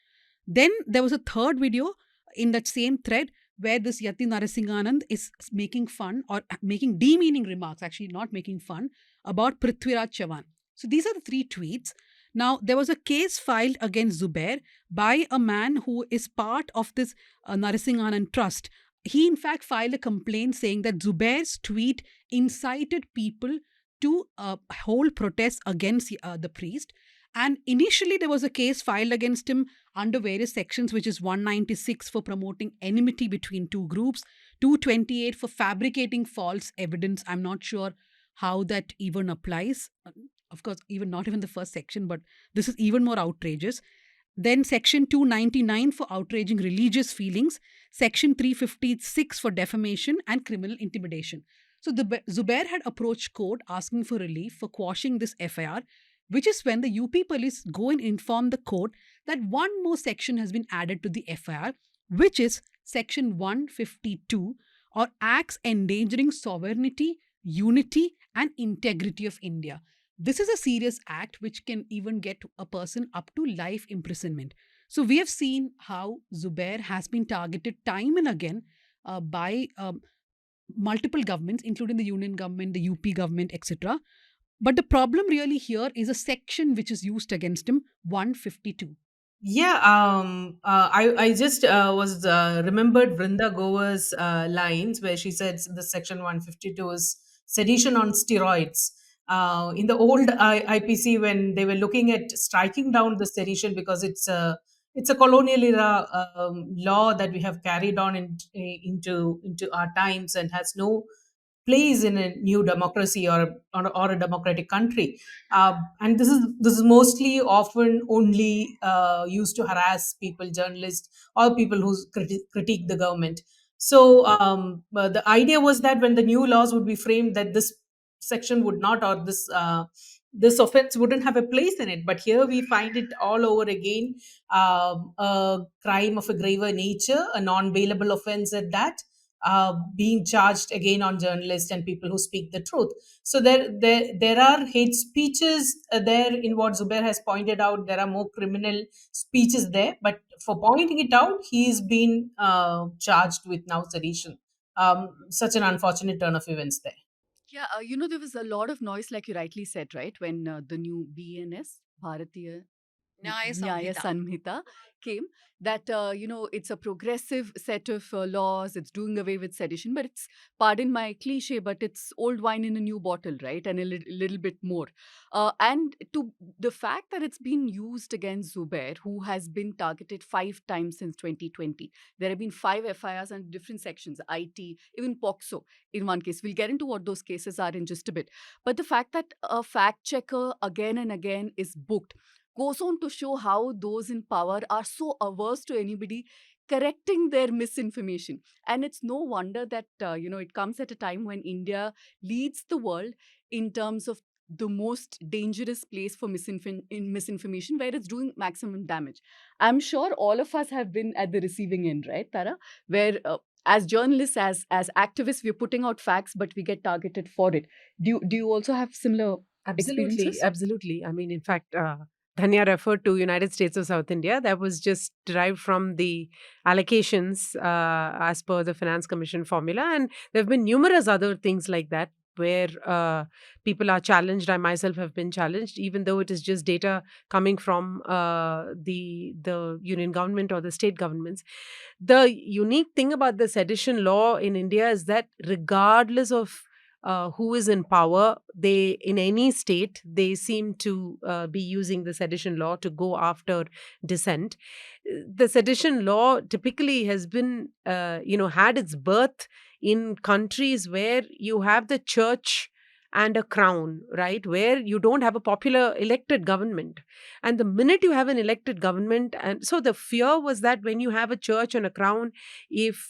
Then there was a third video in that same thread where this Yati Narasimhanand is making fun or making demeaning remarks, actually not making fun, about Prithviraj Chavan. So these are the three tweets. Now, there was a case filed against Zubair by a man who is part of this Narasimhanand Trust. He, in fact, filed a complaint saying that Zubair's tweet incited people to hold protests against the priest. And initially, there was a case filed against him under various sections, which is 196 for promoting enmity between two groups, 228 for fabricating false evidence. I'm not sure how that even applies. Of course, even not even the first section, but this is even more outrageous. Then section 299 for outraging religious feelings, section 356 for defamation and criminal intimidation. So Zubair had approached court asking for relief for quashing this FIR, which is when the UP police go and inform the court that one more section has been added to the FIR, which is section 152, or acts endangering sovereignty, unity and integrity of India. This is a serious act which can even get a person up to life imprisonment. So we have seen how Zubair has been targeted time and again by multiple governments, including the union government, the UP government, etc. But the problem really here is a section which is used against him, 152. Yeah, I just was remembered Vrinda Gover's lines where she said the section 152 is sedition on steroids. In the old IPC, when they were looking at striking down the sedition because it's a colonial era law that we have carried on into our times and has no place in a new democracy or a democratic country, and this is mostly often only used to harass people, journalists or people who critique the government. So the idea was that when the new laws would be framed, that this section would not, or this offense wouldn't have a place in it. But here we find it all over again, a crime of a graver nature, a non-bailable offense at that, being charged again on journalists and people who speak the truth. So there are hate speeches there in what Zubair has pointed out. There are more criminal speeches there, but for pointing it out, he's been charged with now sedition. Such an unfortunate turn of events there. Yeah, there was a lot of noise, like you rightly said, right? When the new BNS, Bharatiya Nyaya Samhita came, that it's a progressive set of laws. It's doing away with sedition, but it's, pardon my cliche, but it's old wine in a new bottle, right? And a little bit more. And to the fact that it's been used against Zubair, who has been targeted 5 times since 2020. There have been 5 FIRs and different sections, IT, even POXO in one case. We'll get into what those cases are in just a bit. But the fact that a fact checker again and again is booked goes on to show how those in power are so averse to anybody correcting their misinformation. And it's no wonder that, it comes at a time when India leads the world in terms of the most dangerous place for misinformation, where it's doing maximum damage. I'm sure all of us have been at the receiving end, right, Tara? Where as journalists, as activists, we're putting out facts, but we get targeted for it. Do you also have similar experiences? Absolutely. I mean, in fact, Dhanya referred to United States of South India. That was just derived from the allocations as per the Finance Commission formula. And there have been numerous other things like that. where people are challenged. I myself have been challenged, even though it is just data coming from the union government or the state governments. The unique thing about the sedition law in India is that regardless of who is in power, they in any state they seem to be using the sedition law to go after dissent. The sedition law typically has been, had its birth in countries where you have the church and a crown, right? Where you don't have a popular elected government. And the minute you have an elected government, and so the fear was that when you have a church and a crown, if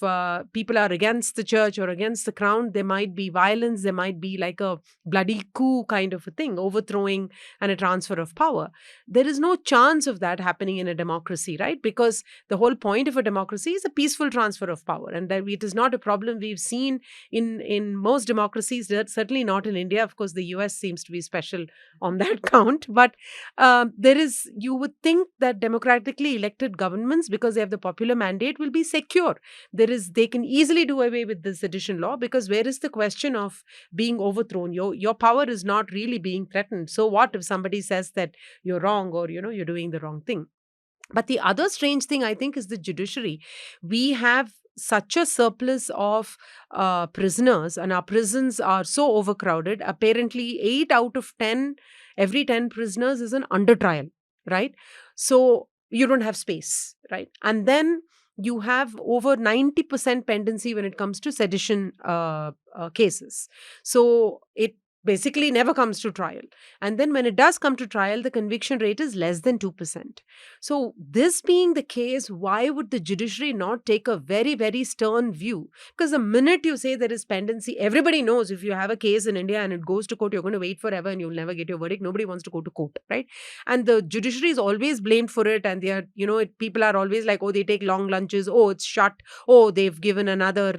people are against the church or against the crown, there might be violence, there might be like a bloody coup kind of a thing, overthrowing and a transfer of power. There is no chance of that happening in a democracy, right? Because the whole point of a democracy is a peaceful transfer of power, and that it is not a problem we've seen in most democracies, certainly not in India. Of course, the US seems to be special on that count. But you would think that democratically elected governments, because they have the popular mandate, will be secure. They can easily do away with this sedition law, because where is the question of being overthrown? Your power is not really being threatened. So what if somebody says that you're wrong, or you're doing the wrong thing? But the other strange thing, I think, is the judiciary. We have such a surplus of prisoners, and our prisons are so overcrowded. Apparently, 8 out of 10, every 10 prisoners is an under trial, right? So you don't have space, right? And then you have over 90% pendency when it comes to sedition cases. So it basically never comes to trial. And then when it does come to trial, the conviction rate is less than 2%. So this being the case, why would the judiciary not take a very, very stern view? Because the minute you say there is pendency, everybody knows if you have a case in India and it goes to court, you're going to wait forever and you'll never get your verdict. Nobody wants to go to court, right? And the judiciary is always blamed for it. And they are, people are always like, oh, they take long lunches. Oh, it's shut. Oh, they've given another,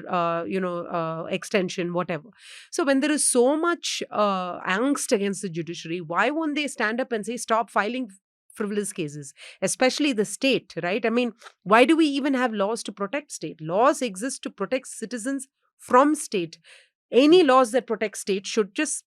extension, whatever. So when there is so much angst against the judiciary, why won't they stand up and say, stop filing frivolous cases, especially the state, right? I mean, why do we even have laws to protect state? Laws exist to protect citizens from state. Any laws that protect state should just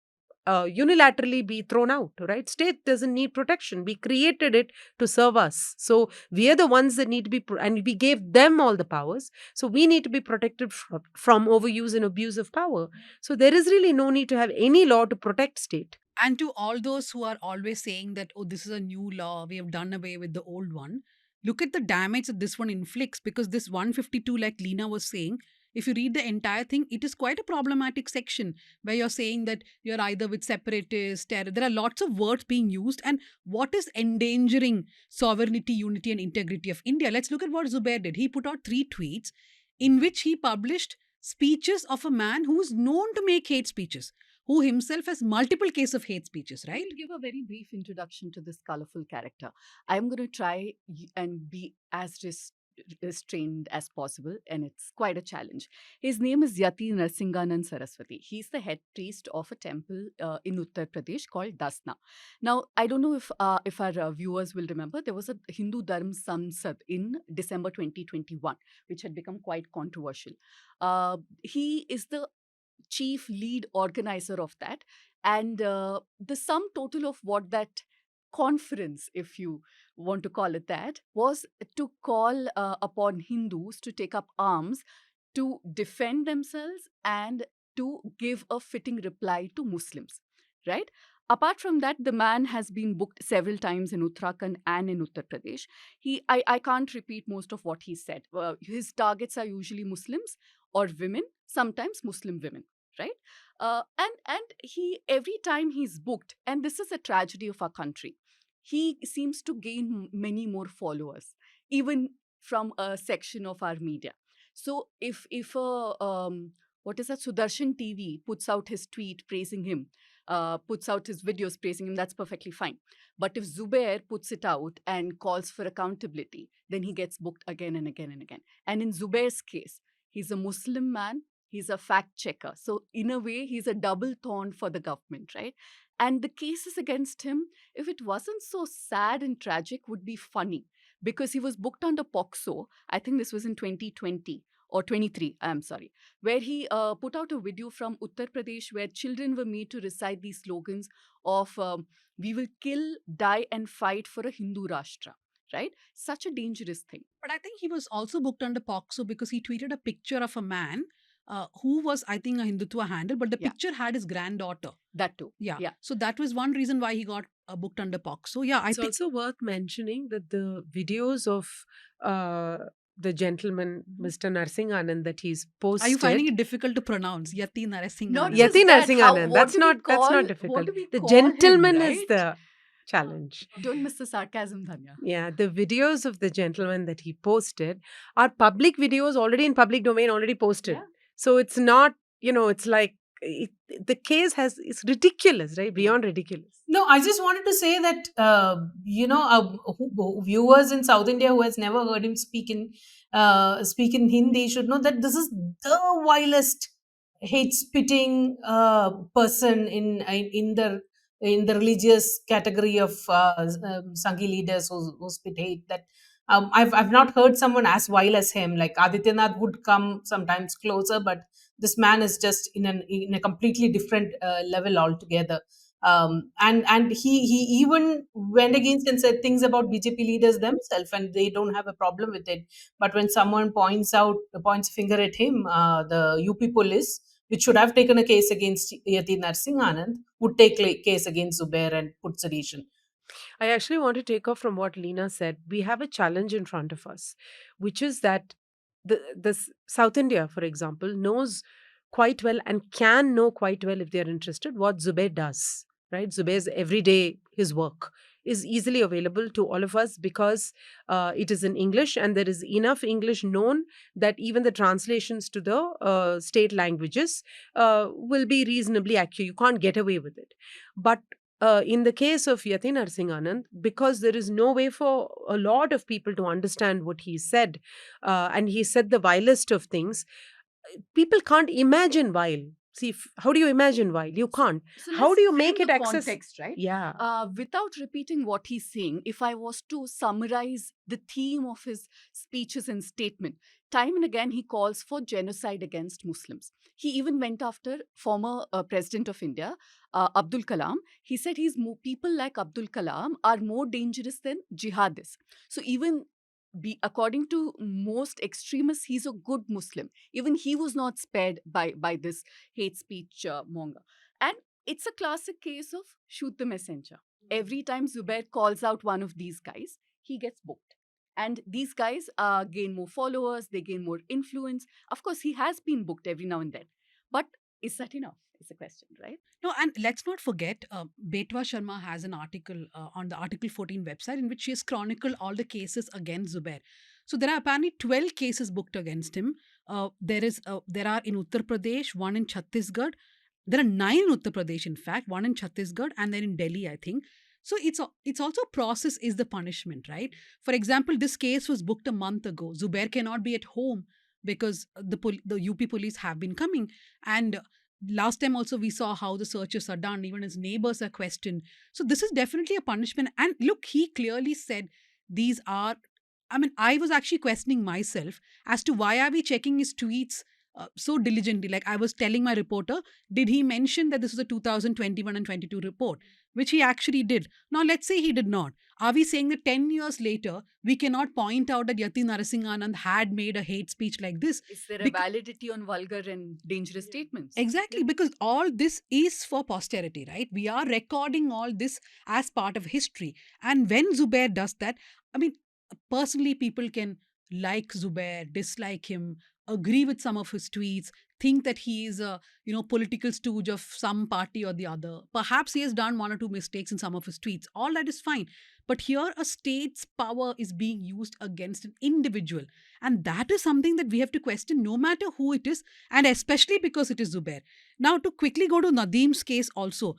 unilaterally be thrown out, right? State doesn't need protection. We created it to serve us. So we are the ones that need to be, and we gave them all the powers. So we need to be protected from overuse and abuse of power. So there is really no need to have any law to protect state. And to all those who are always saying that, oh, this is a new law, we have done away with the old one, look at the damage that this one inflicts, because this 152, like Leena was saying, if you read the entire thing, it is quite a problematic section where you're saying that you're either with separatists, terror. There are lots of words being used. And what is endangering sovereignty, unity, and integrity of India? Let's look at what Zubair did. He put out 3 tweets in which he published speeches of a man who is known to make hate speeches, who himself has multiple cases of hate speeches, right? I'll give a very brief introduction to this colorful character. I'm going to try and be as restrained as possible, and it's quite a challenge. His name is Yati Narsinganan Saraswati. He's the head priest of a temple in Uttar Pradesh called Dasna. Now, I don't know if our viewers will remember, there was a Hindu Dharm Samsad in December 2021, which had become quite controversial. He is the chief lead organizer of that, and the sum total of what that conference, if you want to call it that, was to call upon Hindus to take up arms to defend themselves and to give a fitting reply to Muslims, right? Apart from that, the man has been booked several times in Uttarakhand and in Uttar Pradesh. I can't repeat most of what he said. His targets are usually Muslims or women, sometimes Muslim women, right? And he, every time he's booked, and this is a tragedy of our country, he seems to gain many more followers, even from a section of our media. So if what is that, Sudarshan TV puts out his tweet praising him, puts out his videos praising him, that's perfectly fine. But if Zubair puts it out and calls for accountability, then he gets booked again and again and again. And in Zubair's case, he's a Muslim man, he's a fact checker. So in a way, he's a double thorn for the government, right? And the cases against him, if it wasn't so sad and tragic, would be funny, because he was booked under POCSO. I think this was in 2020 or 23, I'm sorry, where he put out a video from Uttar Pradesh where children were made to recite these slogans of we will kill, die, and fight for a Hindu Rashtra. Right? Such a dangerous thing. But I think he was also booked under POXO because he tweeted a picture of a man who was, I think, a Hindutva handle, but the Yeah. picture had his granddaughter. That too. Yeah. Yeah. So that was one reason why he got booked under POXO. Yeah, I It's think. also worth mentioning that the videos of the gentleman, Mr. Narsinganand, that he's posted. Are you finding it difficult to pronounce? Yati Narasimhan. Not Yati just that, Narsinganand. what That's do we not what difficult. do we The call him, gentleman is right? the challenge. Don't miss the sarcasm, Dhanya. Yeah, the videos of the gentleman that he posted are public videos already in public domain, already posted. Yeah. So it's not, it's like the case it's ridiculous, right? Beyond ridiculous. No, I just wanted to say that viewers in South India who has never heard him speak in Hindi should know that this is the vilest hate spitting person in the religious category of Sanghi leaders who spit hate. That I've not heard someone as vile as him. Like Adityanath would come sometimes closer, but this man is just in a completely different level altogether. And he even went against and said things about BJP leaders themselves, and they don't have a problem with it. But when someone points a finger at him, the UP police, which should have taken a case against Yati Narsinganand, would take case against Zubair and put sedition. I actually want to take off from what Leena said. We have a challenge in front of us, which is that the South India, for example, knows quite well and can know quite well, if they're interested, what Zubair does. Right? Zubair's everyday, his work is easily available to all of us because it is in English, and there is enough English known that even the translations to the state languages will be reasonably accurate. You can't get away with it. But in the case of Yati Narsinganand, because there is no way for a lot of people to understand what he said, and he said the vilest of things, people can't imagine vile. See, how do you imagine vile? You can't. So How let's do you frame make it the access? context, right? Yeah. Without repeating what he's saying, if I was to summarize the theme of his speeches and statement, time and again he calls for genocide against Muslims. He even went after former President of India, Abdul Kalam. He said people like Abdul Kalam are more dangerous than jihadists. So even according to most extremists, he's a good Muslim. Even he was not spared by this hate speech monger. And it's a classic case of shoot the messenger. Every time Zubair calls out one of these guys, he gets booked. And these guys gain more followers, they gain more influence. Of course, he has been booked every now and then. But is that enough? Is a question, right? No, and let's not forget, Betwa Sharma has an article on the Article 14 website in which she has chronicled all the cases against Zubair. So there are apparently 12 cases booked against him. There are in Uttar Pradesh, one in Chhattisgarh. There are 9 in Uttar Pradesh, in fact, one in Chhattisgarh, and then in Delhi, I think. So it's also process is the punishment, right? For example, this case was booked a month ago. Zubair cannot be at home because the UP police have been coming. And last time also we saw how the searches are done. Even his neighbors are questioned. So this is definitely a punishment. And look, he clearly said these are, I was actually questioning myself as to why are we checking his tweets so diligently. Like I was telling my reporter, did he mention that this was a 2021 and 22 report, which he actually did. Now let's say he did not. Are we saying that 10 years later, we cannot point out that Yati Narasinganand had made a hate speech like this? Is there a validity on vulgar and dangerous statements? Exactly, because all this is for posterity, right? We are recording all this as part of history. And when Zubair does that, personally, people can like Zubair, dislike him, agree with some of his tweets, think that he is a political stooge of some party or the other. Perhaps he has done one or two mistakes in some of his tweets. All that is fine. But here a state's power is being used against an individual. And that is something that we have to question no matter who it is, and especially because it is Zubair. Now, to quickly go to Nadeem's case also,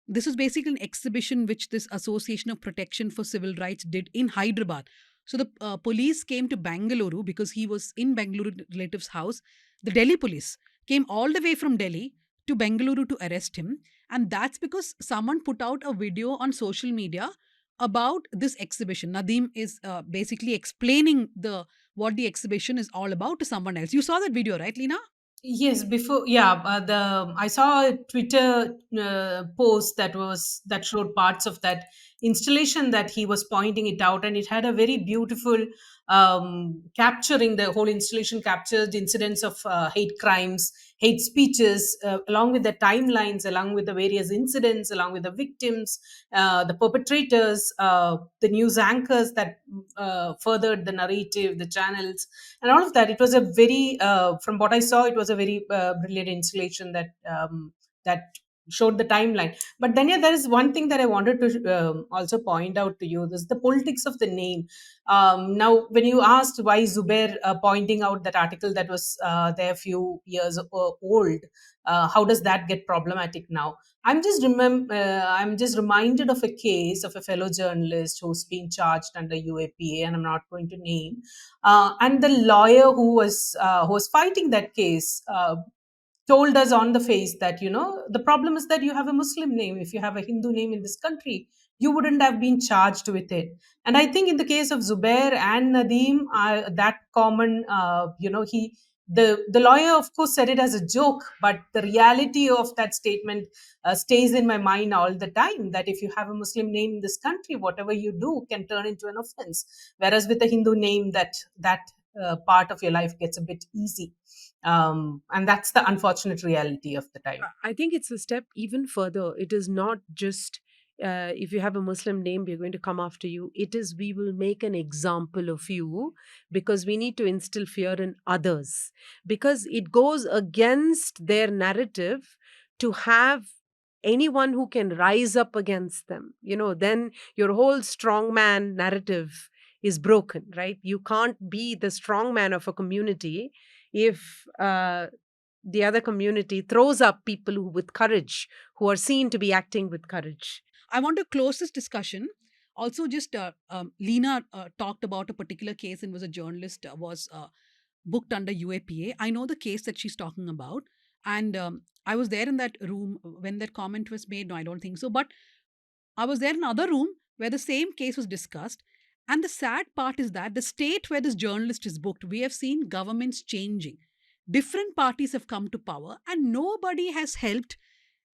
this is basically an exhibition which this Association of Protection for Civil Rights did in Hyderabad. So the police came to Bangalore because he was in Bangalore relative's house. The Delhi police came all the way from Delhi to Bangalore to arrest him. And that's because someone put out a video on social media about this exhibition. Nadeem is basically explaining what the exhibition is all about to someone else. You saw that video, right, Leena? Yes, before the I saw a Twitter post that showed parts of that installation that he was pointing it out, and it had a very beautiful capturing the whole installation captured incidents of hate crimes, hate speeches, along with the timelines, along with the various incidents, along with the victims, the perpetrators, the news anchors that furthered the narrative, the channels, and all of that. It was a very from what I saw, it was a very brilliant installation that showed the timeline. But then, yeah, there is one thing that I wanted to also point out to you. This is the politics of the name. Now, when you asked why Zubair pointing out that article that was there a few years old, how does that get problematic now? I'm just reminded of a case of a fellow journalist who's been charged under UAPA, and I'm not going to name. And the lawyer who was fighting that case told us on the face that, the problem is that you have a Muslim name. If you have a Hindu name in this country, you wouldn't have been charged with it. And I think in the case of Zubair and Nadeem, that common, he the lawyer of course said it as a joke, but the reality of that statement stays in my mind all the time, that if you have a Muslim name in this country, whatever you do can turn into an offense, whereas with a Hindu name, that part of your life gets a bit easy. And that's the unfortunate reality of the time. I think it's a step even further. It is not just if you have a Muslim name, we're going to come after you. It is, we will make an example of you, because we need to instill fear in others, because it goes against their narrative to have anyone who can rise up against them. Then your whole strongman narrative is broken, right? You can't be the strongman of a community if the other community throws up people with courage, who are seen to be acting with courage. I want to close this discussion. Also, just Leena talked about a particular case and was a journalist, was booked under UAPA. I know the case that she's talking about. And I was there in that room when that comment was made. No, I don't think so. But I was there in another room where the same case was discussed. And the sad part is that the state where this journalist is booked, we have seen governments changing. Different parties have come to power, and nobody has helped.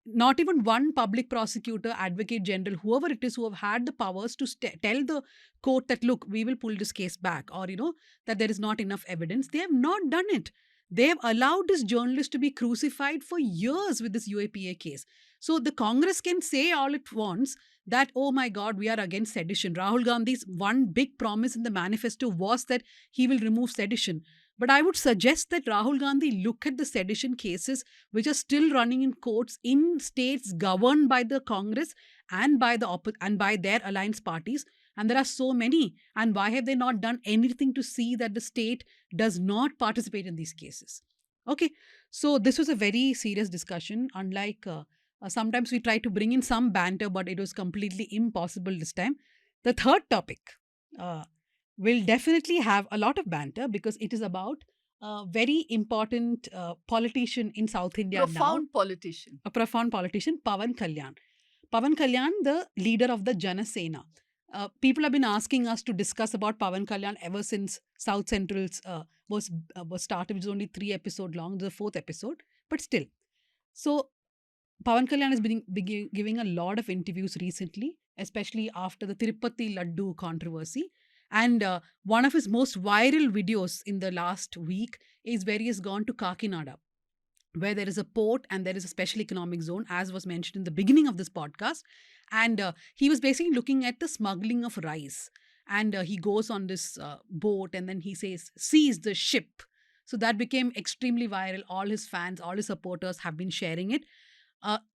Not even one public prosecutor, advocate general, whoever it is, who have had the powers to tell the court that, look, we will pull this case back, or, that there is not enough evidence. They have not done it. They have allowed this journalist to be crucified for years with this UAPA case. So the Congress can say all it wants that, oh my God, we are against sedition. Rahul Gandhi's one big promise in the manifesto was that he will remove sedition. But I would suggest that Rahul Gandhi look at the sedition cases which are still running in courts in states governed by the Congress and by their alliance parties. And there are so many. And why have they not done anything to see that the state does not participate in these cases? Okay, so this was a very serious discussion. Unlike sometimes we try to bring in some banter, but it was completely impossible this time. The third topic will definitely have a lot of banter, because it is about a very important politician in South India Profound now. politician. A profound politician, Pawan Kalyan. Pawan Kalyan, the leader of the Jana Sena. People have been asking us to discuss about Pawan Kalyan ever since South Central's was started, which is only 3 episodes long, the 4th episode, but still. So Pawan Kalyan has been giving a lot of interviews recently, especially after the Tirupati Laddu controversy. And one of his most viral videos in the last week is where he has gone to Kakinada, where there is a port and there is a special economic zone, as was mentioned in the beginning of this podcast. And he was basically looking at the smuggling of rice. And he goes on this boat and then he says, seize the ship. So that became extremely viral. All his fans, all his supporters have been sharing it.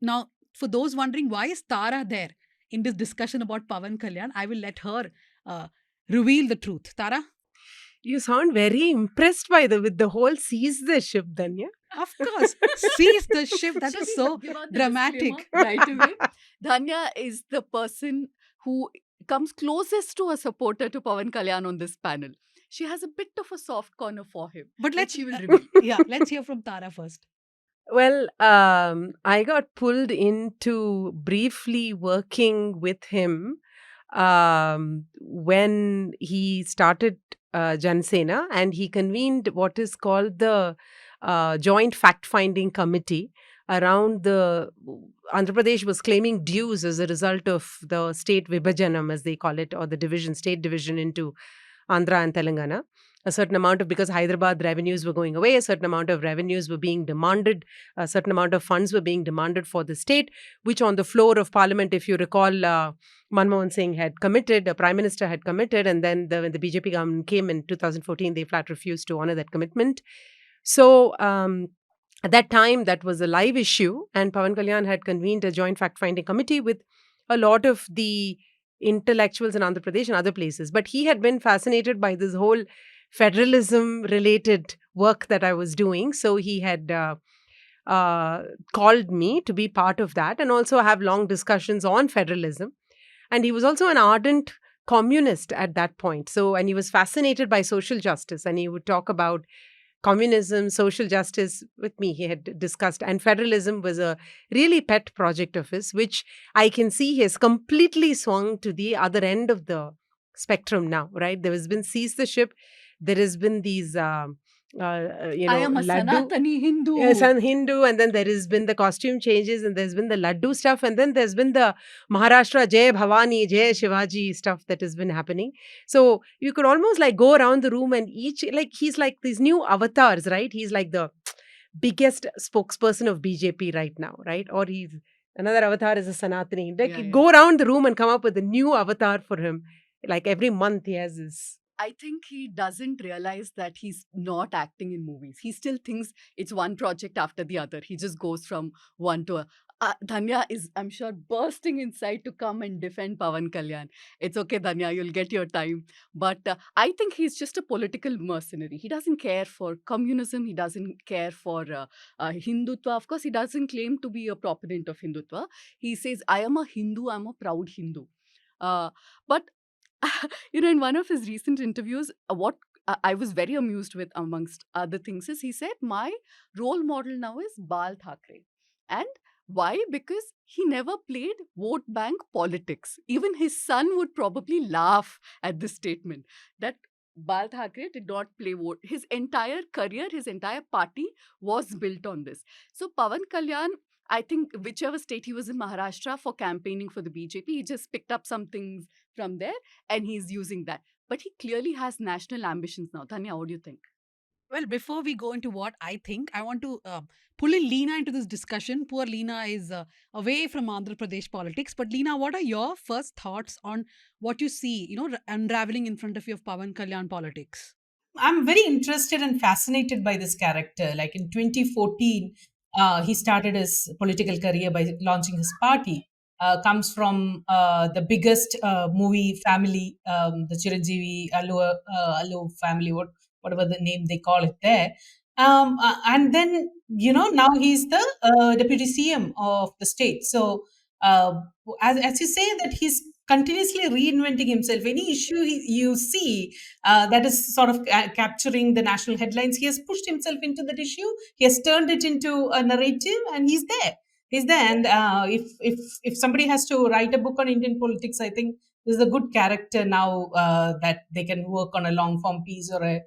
Now, for those wondering, why is Tara there in this discussion about Pawan Kalyan, I will let her reveal the truth. Tara? You sound very impressed with the whole seize the ship, Dhanya. Of course. Seize the ship. That Shall is we so give out the dramatic. disclaimer right away? Dhanya is the person who comes closest to a supporter to Pawan Kalyan on this panel. She has a bit of a soft corner for him. But let's she will reveal. Yeah, let's hear from Tara first. Well, I got pulled into briefly working with him when he started Jansena, and he convened what is called the Joint Fact-Finding Committee around the Andhra Pradesh was claiming dues as a result of the state Vibhajanam, as they call it, or the state division into Andhra and Telangana. A certain amount of, because Hyderabad revenues were going away, a certain amount of revenues were being demanded, a certain amount of funds were being demanded for the state, which on the floor of parliament, if you recall, Manmohan Singh had committed, the Prime Minister had committed, and then when the BJP government came in 2014, they flat refused to honor that commitment. So at that time, that was a live issue, and Pawan Kalyan had convened a joint fact-finding committee with a lot of the intellectuals in Andhra Pradesh and other places. But he had been fascinated by this whole federalism-related work that I was doing, so he had called me to be part of that and also have long discussions on federalism. And he was also an ardent communist at that point. So, and he was fascinated by social justice, and he would talk about communism, social justice with me. He had discussed, and federalism was a really pet project of his, which I can see he has completely swung to the other end of the spectrum now, right? There has been seize the ship. There has been these, I am a laddu. Sanatani Hindu. Yes, and Hindu, and then there has been the costume changes, and there's been the laddu stuff, and then there's been the Maharashtra Jai Bhavani, Jai Shivaji stuff that has been happening. So you could almost like go around the room, and each, like, he's like these new avatars, right? He's like the biggest spokesperson of BJP right now, right? Or he's another avatar is a Sanatani. Like, Yeah. go around the room and come up with a new avatar for him. Like every month he has this. I think he doesn't realize that he's not acting in movies. He still thinks it's one project after the other. He just goes from one to a. Dhanya is, I'm sure, bursting inside to come and defend Pawan Kalyan. It's okay, Dhanya, you'll get your time. But I think he's just a political mercenary. He doesn't care for communism. He doesn't care for Hindutva. Of course, he doesn't claim to be a proponent of Hindutva. He says, I am a Hindu, I'm a proud Hindu. But in one of his recent interviews, what I was very amused with, amongst other things, is he said, my role model now is Bal Thackeray. And why? Because he never played vote bank politics. Even his son would probably laugh at this statement that Bal Thackeray did not play vote. His entire career, his entire party was built on this. So Pawan Kalyan, I think whichever state he was in, Maharashtra, for campaigning for the BJP, he just picked up some things from there and he's using that. But he clearly has national ambitions now. Dhanya, what do you think? Well, before we go into what I think, I want to pull in Leena into this discussion. Poor Leena is away from Andhra Pradesh politics. But Leena, what are your first thoughts on what you see, unraveling in front of you of Pawan Kalyan politics? I'm very interested and fascinated by this character. Like in 2014, he started his political career by launching his party. Comes from the biggest movie family, the Chiranjeevi Allu family, whatever the name they call it there. And then, now he's the deputy CM of the state. So, as you say, that he's continuously reinventing himself. Any issue you see that is sort of capturing the national headlines, he has pushed himself into that issue. He has turned it into a narrative, and he's there. He's there. And if somebody has to write a book on Indian politics, I think this is a good character now that they can work on a long form piece or a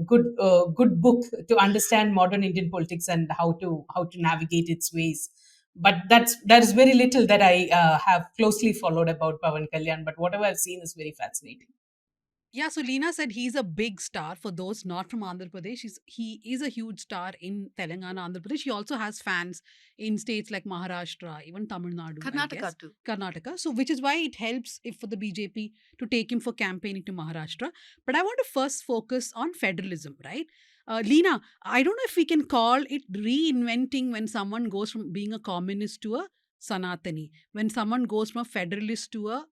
good book to understand modern Indian politics and how to navigate its ways. But that is very little that I have closely followed about Pawan Kalyan. But whatever I've seen is very fascinating. Yeah, so Leena said he's a big star for those not from Andhra Pradesh. He is a huge star in Telangana, Andhra Pradesh. He also has fans in states like Maharashtra, even Tamil Nadu, I Karnataka guess. too. Karnataka. So, which is why it helps if for the BJP to take him for campaigning to Maharashtra. But I want to first focus on federalism, right? Leena, I don't know if we can call it reinventing when someone goes from being a communist to a Sanatani. When someone goes from a federalist to a,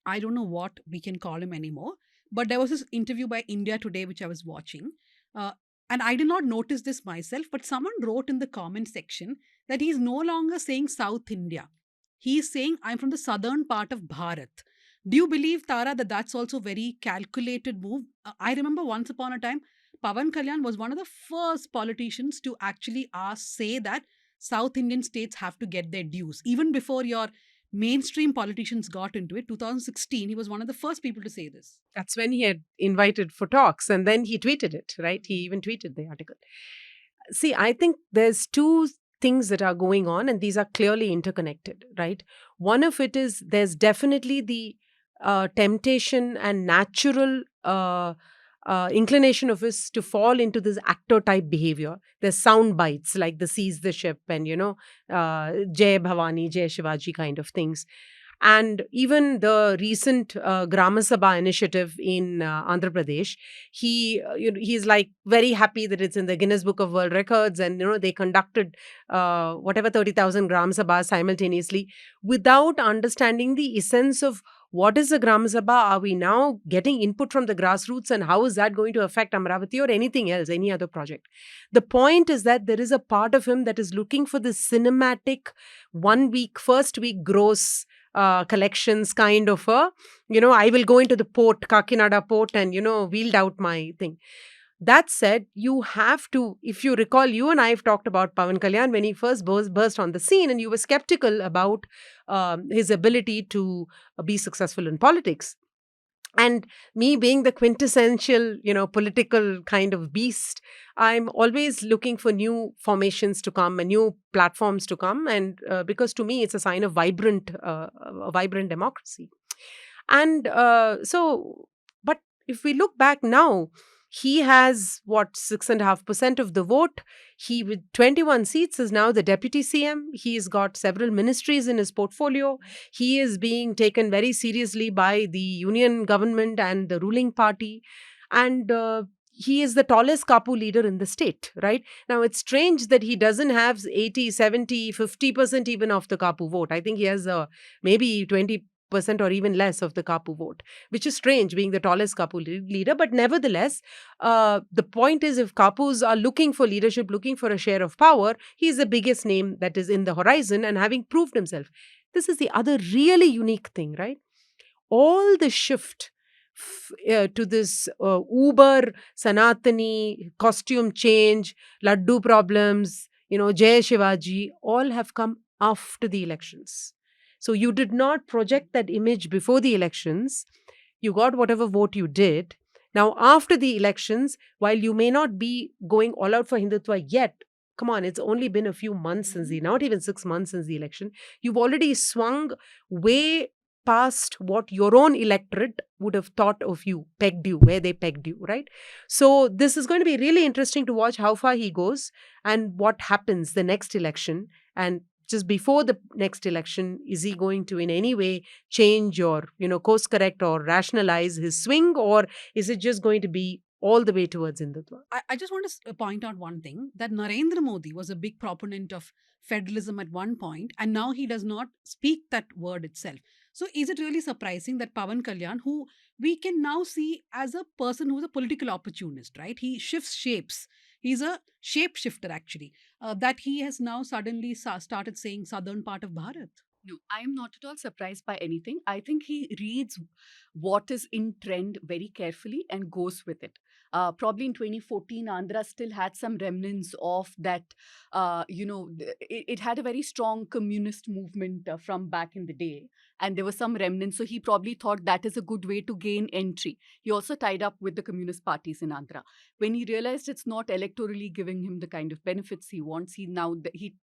I don't know what we can call him anymore. But there was this interview by India Today, which I was watching. And I did not notice this myself, but someone wrote in the comment section that he's no longer saying South India. He's saying, I'm from the southern part of Bharat. Do you believe, Tara, that that's also a very calculated move? I remember once upon a time, Pawan Kalyan was one of the first politicians to actually say that South Indian states have to get their dues. Even before your mainstream politicians got into it. 2016, he was one of the first people to say this. That's when he had invited for talks, and then he tweeted it, right? He even tweeted the article. See, I think there's two things that are going on, and these are clearly interconnected, right? One of it is there's definitely the temptation and natural inclination of us to fall into this actor type behavior. There's sound bites like the seize the ship and, Jai Bhavani, Jai Shivaji kind of things. And even the recent Grama Sabha initiative in Andhra Pradesh, he's like very happy that it's in the Guinness Book of World Records, and they conducted whatever 30,000 Grama Sabhas simultaneously without understanding the essence of what is a Grama Sabha. Are we now getting input from the grassroots, and how is that going to affect Amravati or anything else, any other project? The point is that there is a part of him that is looking for this cinematic first week gross collections kind of I will go into the port, Kakinada port, and, wheeled out my thing. That said, you have to, if you recall, you and I have talked about Pawan Kalyan when he first burst on the scene, and you were skeptical about his ability to be successful in politics. And me being the quintessential, political kind of beast, I'm always looking for new formations to come and new platforms to come. And because to me, it's a sign of a vibrant democracy. And but if we look back now, he has 6.5% of the vote. He, with 21 seats, is now the deputy CM. He's got several ministries in his portfolio. He is being taken very seriously by the union government and the ruling party. And he is the tallest Kapu leader in the state, right? Now, it's strange that he doesn't have 80, 70, 50% even of the Kapu vote. I think he has maybe 20% or even less of the Kapu vote, which is strange being the tallest Kapu leader. But nevertheless, the point is, if Kapus are looking for leadership, looking for a share of power, he's the biggest name that is in the horizon and having proved himself. This is the other really unique thing, right? All the shift to this uber Sanatani costume change, Laddu problems, Jai Shivaji, all have come after the elections. So you did not project that image before the elections. You got whatever vote you did. Now, after the elections, while you may not be going all out for Hindutva yet, come on, it's only been a few months not even 6 months since the election. You've already swung way past what your own electorate would have thought of you, where they pegged you, right? So this is going to be really interesting to watch how far he goes and what happens the next election. And just before the next election, is he going to in any way change or, course correct or rationalize his swing, or is it just going to be all the way towards Hindutva? I just want to point out one thing, that Narendra Modi was a big proponent of federalism at one point, and now he does not speak that word itself. So is it really surprising that Pawan Kalyan, who we can now see as a person who's a political opportunist, right? He shifts shapes. He's a shapeshifter, actually, that he has now suddenly started saying southern part of Bharat. No, I am not at all surprised by anything. I think he reads what is in trend very carefully and goes with it. Probably in 2014, Andhra still had some remnants of that, it had a very strong communist movement from back in the day. And there were some remnants. So he probably thought that is a good way to gain entry. He also tied up with the communist parties in Andhra. When he realized it's not electorally giving him the kind of benefits he wants, he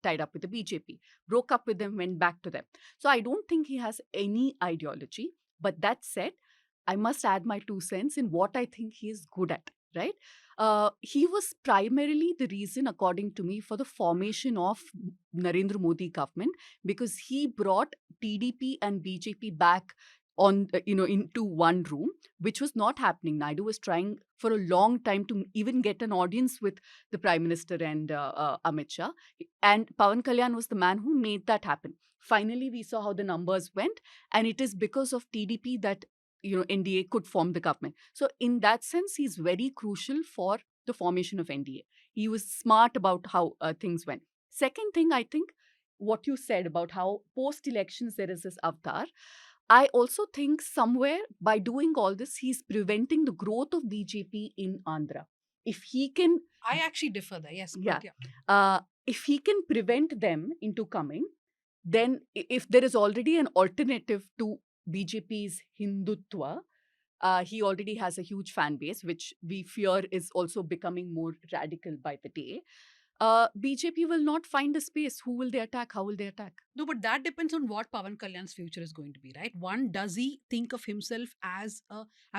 tied up with the BJP, broke up with them, went back to them. So I don't think he has any ideology. But that said, I must add my 2 cents in what I think he is good at, right? He was primarily the reason, according to me, for the formation of Narendra Modi government, because he brought TDP and BJP back into one room, which was not happening. Naidu was trying for a long time to even get an audience with the Prime Minister and Amit Shah. And Pawan Kalyan was the man who made that happen. Finally, we saw how the numbers went, and it is because of TDP that NDA could form the government. So in that sense, he's very crucial for the formation of NDA. He was smart about how things went. Second thing, I think what you said about how post-elections there is this avatar. I also think somewhere by doing all this, he's preventing the growth of BJP in Andhra. If he can... I actually differ there, yes. Yeah. If he can prevent them into coming, then if there is already an alternative to BJP's Hindutva, he already has a huge fan base, which we fear is also becoming more radical by the day. BJP will not find a space. Who will they attack? How will they attack? No, but that depends on what Pawan Kalyan's future is going to be, right? One, does he think of himself as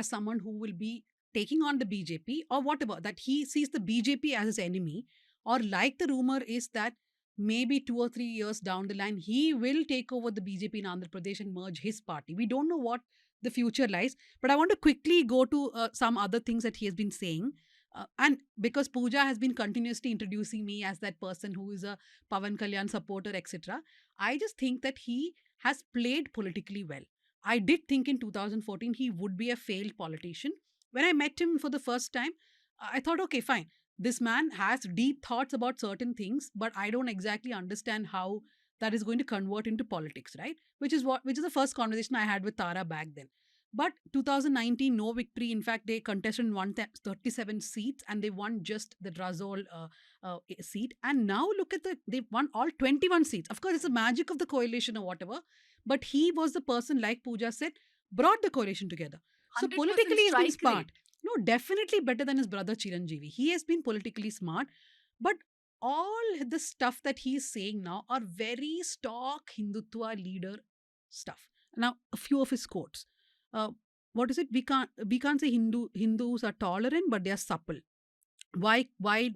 someone who will be taking on the BJP, or what about that he sees the BJP as his enemy, or like the rumor is that maybe 2 or 3 years down the line he will take over the BJP in Andhra Pradesh and merge his party. We don't know what the future lies, but I want to quickly go to some other things that he has been saying. And because Pooja has been continuously introducing me as that person who is a Pawan Kalyan supporter, etc., I just think that he has played politically well. I did think in 2014 he would be a failed politician. When I met him for the first time, I thought, okay, fine. This man has deep thoughts about certain things, but I don't exactly understand how that is going to convert into politics, right? Which is the first conversation I had with Tara back then. But 2019, no victory. In fact, they contested in 137 seats and they won just the Razol seat. And now look at they've won all 21 seats. Of course, it's the magic of the coalition or whatever. But he was the person, like Pooja said, brought the coalition together. So 100% politically, he's been strike smart. rate. No, definitely better than his brother Chiranjeevi. He has been politically smart. But all the stuff that he is saying now are very stock Hindutva leader stuff. Now, a few of his quotes. Uh, what is it? We can't say Hindus are tolerant, but they are supple. Why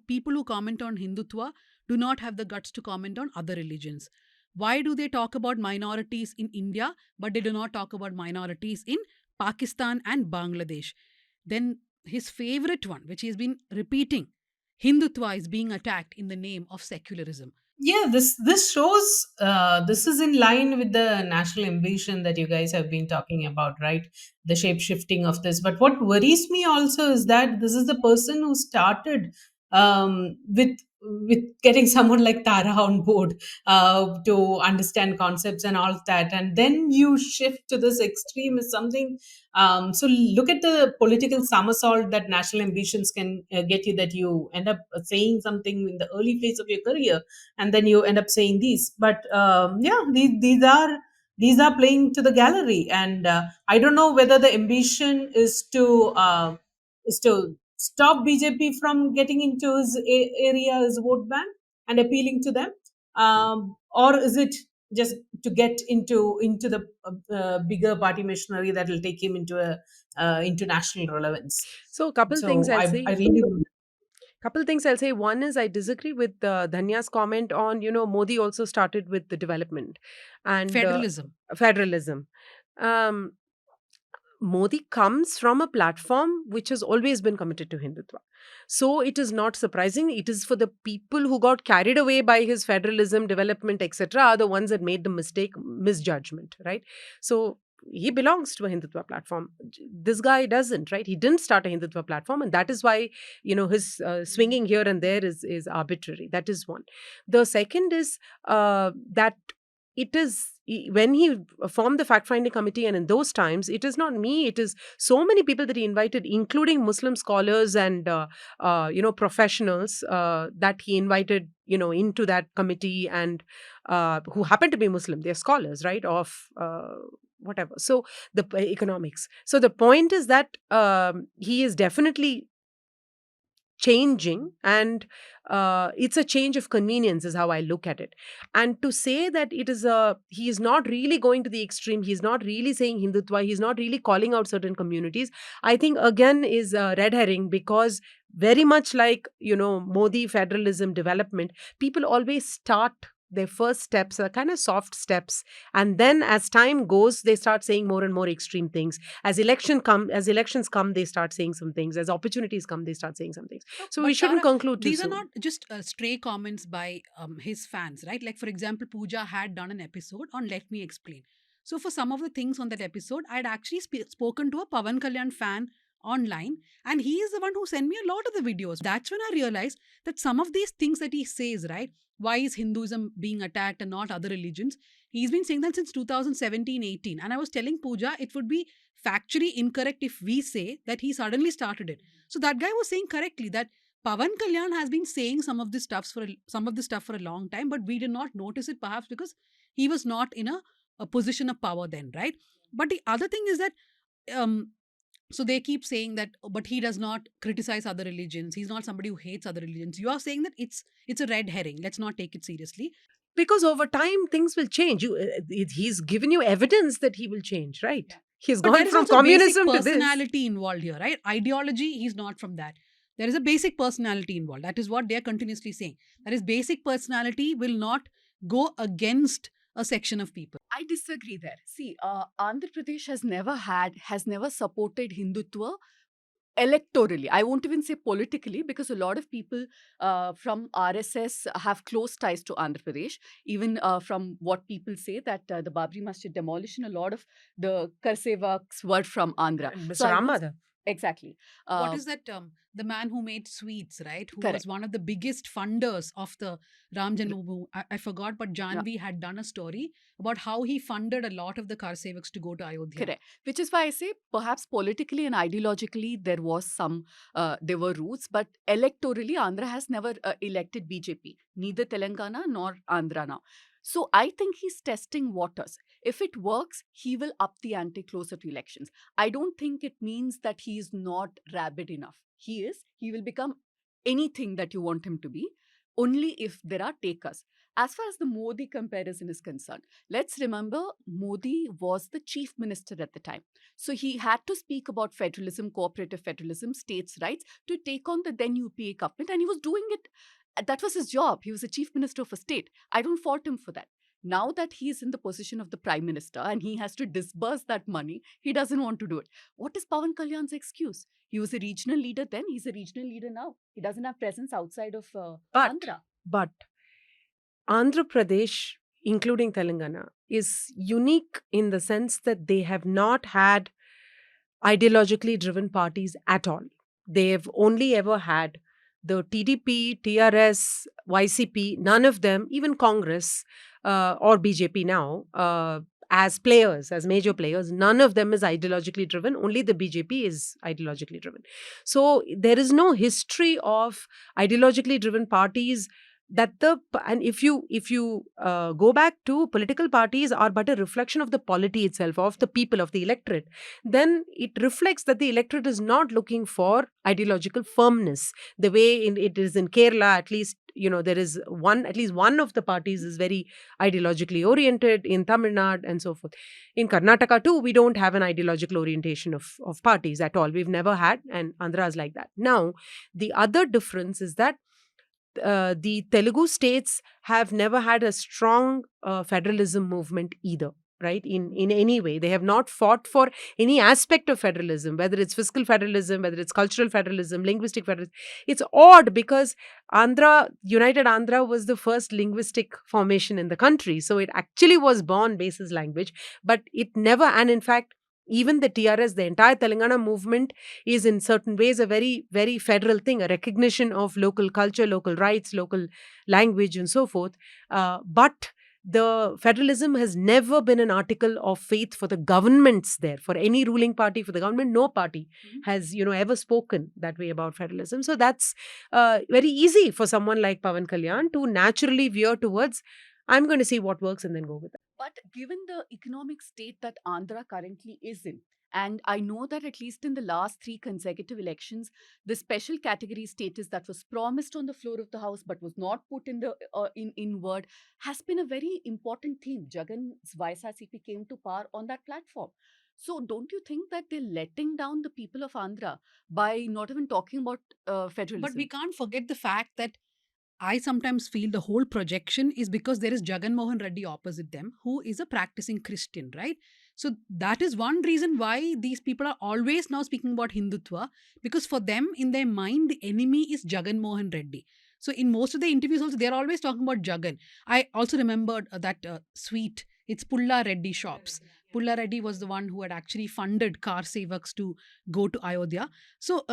people who comment on Hindutva do not have the guts to comment on other religions? Why do they talk about minorities in India, but they do not talk about minorities in Pakistan and Bangladesh? Then his favorite one, which he's been repeating, Hindutva is being attacked in the name of secularism. Yeah, this shows this is in line with the national ambition that you guys have been talking about, right? The shape shifting of this. But what worries me also is that this is the person who started with getting someone like Tara on board to understand concepts and all that, and then you shift to this extreme is something. So look at the political somersault that national ambitions can get you. That you end up saying something in the early phase of your career, and then you end up saying these. But yeah, these are playing to the gallery, and I don't know whether the ambition is to stop BJP from getting into his area, his vote bank, and appealing to them, or is it just to get into the bigger party machinery that will take him into national relevance. So, a couple things So I'll I say. really Couple things I'll say. One is I disagree with Dhanya's comment on, Modi also started with the development and Federalism. federalism. Um, Modi comes from a platform which has always been committed to Hindutva. So it is not surprising. It is for the people who got carried away by his federalism, development, etc., are the ones that made the misjudgment, right? So he belongs to a Hindutva platform. This guy doesn't, right? He didn't start a Hindutva platform, and that is why his swinging here and there is arbitrary. That is one. The second is that it is when he formed the fact-finding committee, and in those times, it is not me, it is so many people that he invited, including Muslim scholars and professionals that he invited into that committee, and who happen to be Muslim. They're scholars, right, of whatever. So the economics. So the point is that he is definitely changing, and it's a change of convenience is how I look at it. And to say that he is not really going to the extreme, he's not really saying Hindutva, he's not really calling out certain communities, I think again is red herring, because very much like Modi federalism development, people always start their first steps are kind of soft steps, and then as time goes they start saying more and more extreme things. As elections come, they start saying some things. As opportunities come, they start saying some things. So we But shouldn't Tara, conclude too these are soon. not just stray comments by his fans, right? Like, for example, Pooja had done an episode on Let Me Explain. So, for some of the things on that episode, I'd actually spoken to a Pawan Kalyan fan online, and he is the one who sent me a lot of the videos. That's when I realized that some of these things that he says, right? Why is Hinduism being attacked and not other religions? He's been saying that since 2017-18. And I was telling Pooja it would be factually incorrect if we say that he suddenly started it. So that guy was saying correctly that Pawan Kalyan has been saying some of this stuff for a long time, but we did not notice it perhaps because he was not in a position of power then, right? But the other thing is that um, so they keep saying that, but he does not criticize other religions. He's not somebody who hates other religions. You are saying that it's a red herring. Let's not take it seriously. Because over time, things will change. He's given you evidence that he will change, right? He's But gone there is from also basic communism to this. personality involved here, right? Ideology, he's not from that. There is a basic personality involved. That is what they are continuously saying. That is, basic personality will not go against a section of people. I disagree there. See, Andhra Pradesh has never supported Hindutva electorally. I won't even say politically, because a lot of people from RSS have close ties to Andhra Pradesh. Even from what people say, that the Babri Masjid demolition, a lot of the Karsevaks were from Andhra. And So Mr. I Ram was- Madhav. Exactly. What is that? The man who made sweets, right? Who Correct. was one of the biggest funders of the Ram Janmabhoomi. I forgot, but Janvi had done a story about how he funded a lot of the Karsevaks to go to Ayodhya. Correct. Which is why I say perhaps politically and ideologically there was there were roots, but electorally Andhra has never elected BJP, neither Telangana nor Andhra now. So I think he's testing waters. If it works, he will up the ante closer to elections. I don't think it means that he is not rabid enough. He is. He will become anything that you want him to be, only if there are takers. As far as the Modi comparison is concerned, let's remember Modi was the chief minister at the time. So he had to speak about federalism, cooperative federalism, states' rights to take on the then UPA government, and he was doing it. That was his job. He was the chief minister of a state. I don't fault him for that. Now that he is in the position of the prime minister and he has to disburse that money, he doesn't want to do it. What is Pawan Kalyan's excuse? He was a regional leader then, he's a regional leader now. He doesn't have presence outside of Andhra. But Andhra Pradesh, including Telangana, is unique in the sense that they have not had ideologically driven parties at all. They've only ever had the TDP, TRS, YCP, none of them, even Congress or BJP now, as players, as major players, none of them is ideologically driven. Only the BJP is ideologically driven. So there is no history of ideologically driven parties. And if you go back to, political parties are but a reflection of the polity itself, of the people, of the electorate, then it reflects that the electorate is not looking for ideological firmness the way it is in Kerala. At least, there is at least one of the parties is very ideologically oriented, in Tamil Nadu and so forth. In Karnataka too, we don't have an ideological orientation of parties at all. We've never had, and Andhra is like that. Now, the other difference is that the Telugu states have never had a strong federalism movement either, right? In any way. They have not fought for any aspect of federalism, whether it's fiscal federalism, whether it's cultural federalism, linguistic federalism. It's odd because United Andhra was the first linguistic formation in the country. So it actually was born basis language, but it never, and in fact, even the TRS, the entire Telangana movement is in certain ways a very, very federal thing, a recognition of local culture, local rights, local language and so forth. But the federalism has never been an article of faith for the governments there, for any ruling party, for the government. No party has, ever spoken that way about federalism. So that's very easy for someone like Pawan Kalyan to naturally veer towards, I'm going to see what works and then go with it. But given the economic state that Andhra currently is in, and I know that at least in the last 3 consecutive elections, the special category status that was promised on the floor of the House but was not put in the in word has been a very important theme. Jagan's YSRCP came to power on that platform. So don't you think that they're letting down the people of Andhra by not even talking about federalism? But we can't forget the fact that I sometimes feel the whole projection is because there is Jagan Mohan Reddy opposite them, who is a practicing Christian, right? So that is one reason why these people are always now speaking about Hindutva, because for them, in their mind, the enemy is Jagan Mohan Reddy. So in most of the interviews also, they're always talking about Jagan. I also remembered that sweet, it's Pulla Reddy shops. Pulla Reddy was the one who had actually funded car sevaks to go to Ayodhya. So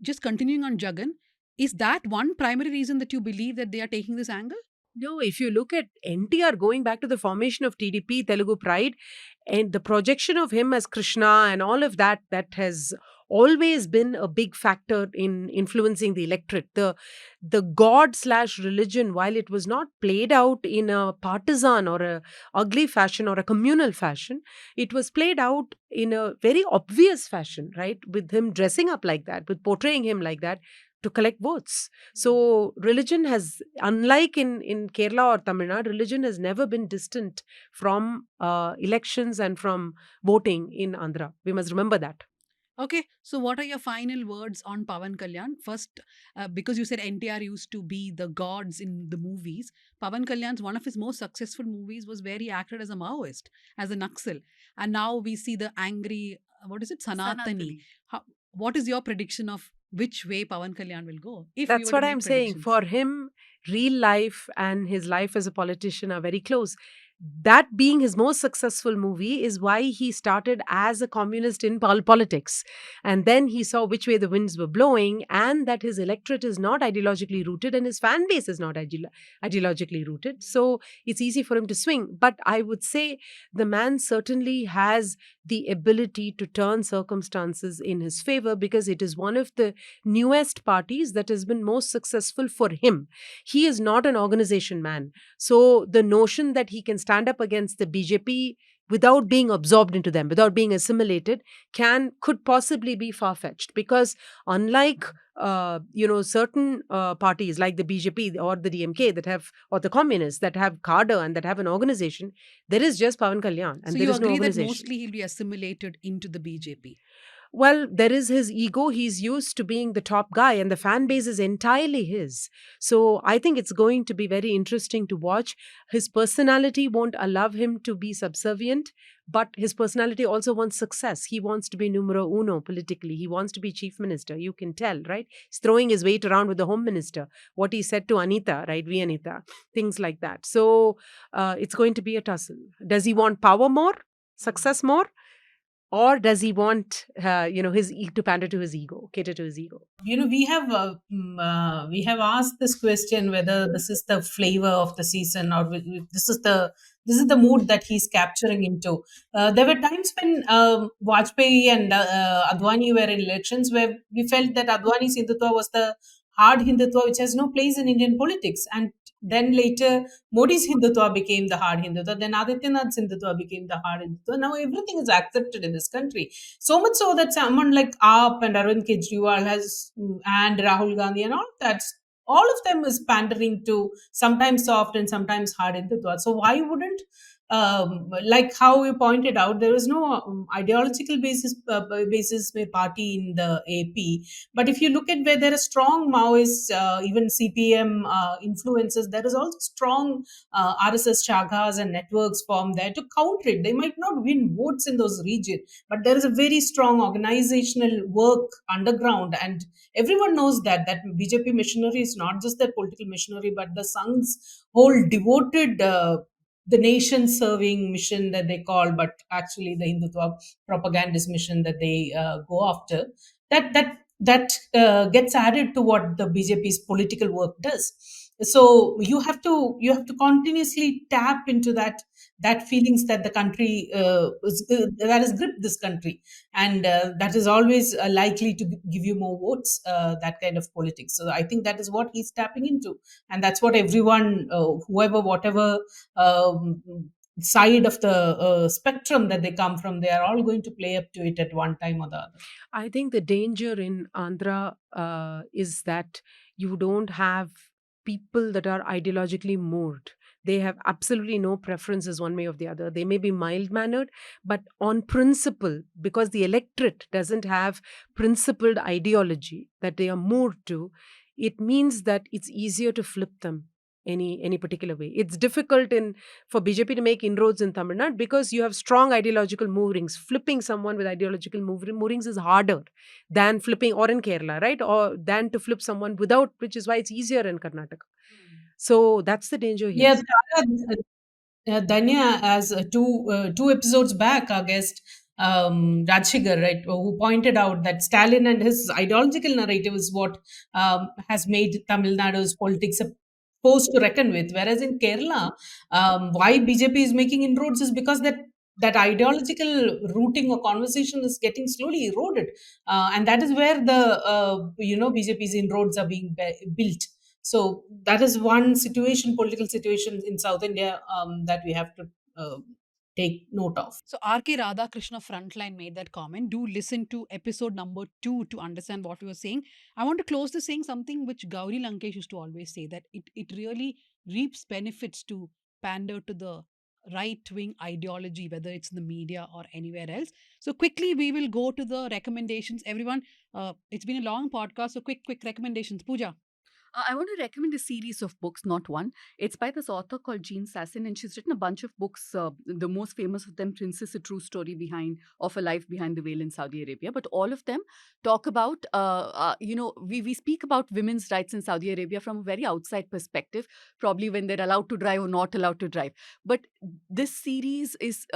just continuing on Jagan, is that one primary reason that you believe that they are taking this angle? No, if you look at NTR, going back to the formation of TDP, Telugu Pride, and the projection of him as Krishna and all of that, that has always been a big factor in influencing the electorate. The god slash religion, while it was not played out in a partisan or a ugly fashion or a communal fashion, it was played out in a very obvious fashion, right? With him dressing up like that, with portraying him like that to collect votes. So religion has, unlike in Kerala or Tamil Nadu, religion has never been distant from elections and from voting in Andhra. We must remember that. Okay, so what are your final words on Pawan Kalyan? First, because you said NTR used to be the gods in the movies, Pawan Kalyan's one of his most successful movies was where he acted as a Maoist, as a Naxal. And now we see the angry, what is it, Sanatani. Sanatani. What is your prediction of which way Pawan Kalyan will go? If you That's were to what make I'm saying. predictions? For him, real life and his life as a politician are very close. That being his most successful movie is why he started as a communist in politics. And then he saw which way the winds were blowing, and that his electorate is not ideologically rooted and his fan base is not ideologically rooted. So it's easy for him to swing. But I would say the man certainly has the ability to turn circumstances in his favor, because it is one of the newest parties that has been most successful for him. He is not an organization man. So the notion that he can stand up against the BJP without being absorbed into them, without being assimilated, could possibly be far-fetched, because unlike certain parties like the BJP or the DMK that have, or the communists that have cadre and that have an organization, there is just Pawan Kalyan and So there you is no agree that organization. mostly he'll be assimilated into the BJP? Well, there is his ego. He's used to being the top guy, and the fan base is entirely his. So I think it's going to be very interesting to watch. His personality won't allow him to be subservient, but his personality also wants success. He wants to be numero uno politically. He wants to be chief minister. You can tell, right? He's throwing his weight around with the home minister. What he said to Anita, right? We Anita, things like that. So it's going to be a tussle. Does he want power more, success more? Or does he want, to pander to his ego, cater to his ego? We have asked this question whether this is the flavor of the season, or this is the mood that he's capturing into. There were times when Vajpayee and Advani were in elections where we felt that Advani's Hindutva was the hard Hindutva which has no place in Indian politics, and then later Modi's Hindutva became the hard Hindutva. Then Adityanath's Hindutva became the hard Hindutva. Now everything is accepted in this country. So much so that someone like AAP and Arvind Kejriwal and Rahul Gandhi and all of them is pandering to sometimes soft and sometimes hard Hindutva. So why wouldn't, like how you pointed out, there is no ideological basis में party in the AP. But if you look at where there are strong Maoist, even CPM influences, there is also strong RSS shakhas and networks formed there to counter it. They might not win votes in those regions, but there is a very strong organizational work underground, and everyone knows that BJP machinery is not just that political machinery, but the Sangh's whole devoted the nation serving mission that they call, but actually the Hindutva propagandist mission that they go after, that gets added to what the BJP's political work does. So you have to continuously tap into that feelings that the country that has gripped this country, and that is always likely to give you more votes, that kind of politics. So I think that is what he's tapping into, and that's what everyone, whatever side of the spectrum that they come from, they are all going to play up to it at one time or the other. I think the danger in Andhra is that you don't have people that are ideologically moored. They have absolutely no preferences one way or the other. They may be mild mannered, but on principle, because the electorate doesn't have principled ideology that they are moored to, it means that it's easier to flip them any particular way. It's difficult for BJP to make inroads in Tamil Nadu because you have strong ideological moorings. Flipping someone with ideological moorings is harder than flipping, or in Kerala, right? Or than to flip someone without, which is why it's easier in Karnataka. So that's the danger here. Yeah, Dhanya, as two episodes back, our guest Rajshekhar, right, who pointed out that Stalin and his ideological narrative is what has made Tamil Nadu's politics a force to reckon with. Whereas in Kerala, why BJP is making inroads is because that that ideological rooting or conversation is getting slowly eroded, and that is where the BJP's inroads are being built. So that is one situation, political situation in South India, that we have to uh, take note of. So R.K. Radhakrishna Frontline made that comment. Do listen to episode number 2 to understand what we were saying. I want to close this saying something which Gauri Lankesh used to always say, that it really reaps benefits to pander to the right wing ideology, whether it's in the media or anywhere else. So quickly we will go to the recommendations. Everyone, it's been a long podcast, so quick recommendations. Pooja. I want to recommend a series of books, not one. It's by this author called Jean Sassin, and she's written a bunch of books. The most famous of them, Princess: A True Story of a Life Behind the Veil in Saudi Arabia. But all of them talk about, we speak about women's rights in Saudi Arabia from a very outside perspective, probably when they're allowed to drive or not allowed to drive. But this series is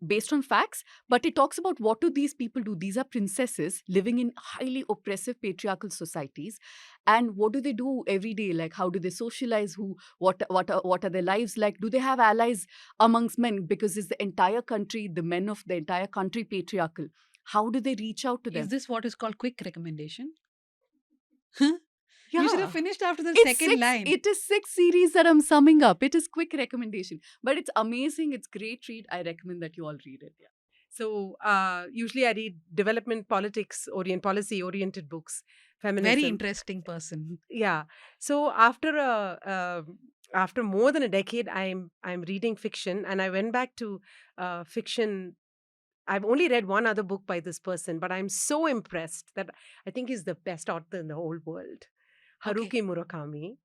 based on facts, but it talks about what do these people do. These are princesses living in highly oppressive patriarchal societies, and what do they do every day? Like, how do they socialize? What are their lives like? Do they have allies amongst men? Because is the entire country, the men of the entire country, patriarchal? How do they reach out to them? Is this what is called quick recommendation? Yeah. You should have finished after the It's second line. It is 6 series that I'm summing up. It is quick recommendation, but it's amazing. It's great read. I recommend that you all read it. Yeah. So usually I read development policy oriented books, feminism. Very interesting person. Yeah. So after more than a decade, I'm reading fiction, and I went back to fiction. I've only read one other book by this person, but I'm so impressed that I think he's the best author in the whole world. Haruki Murakami,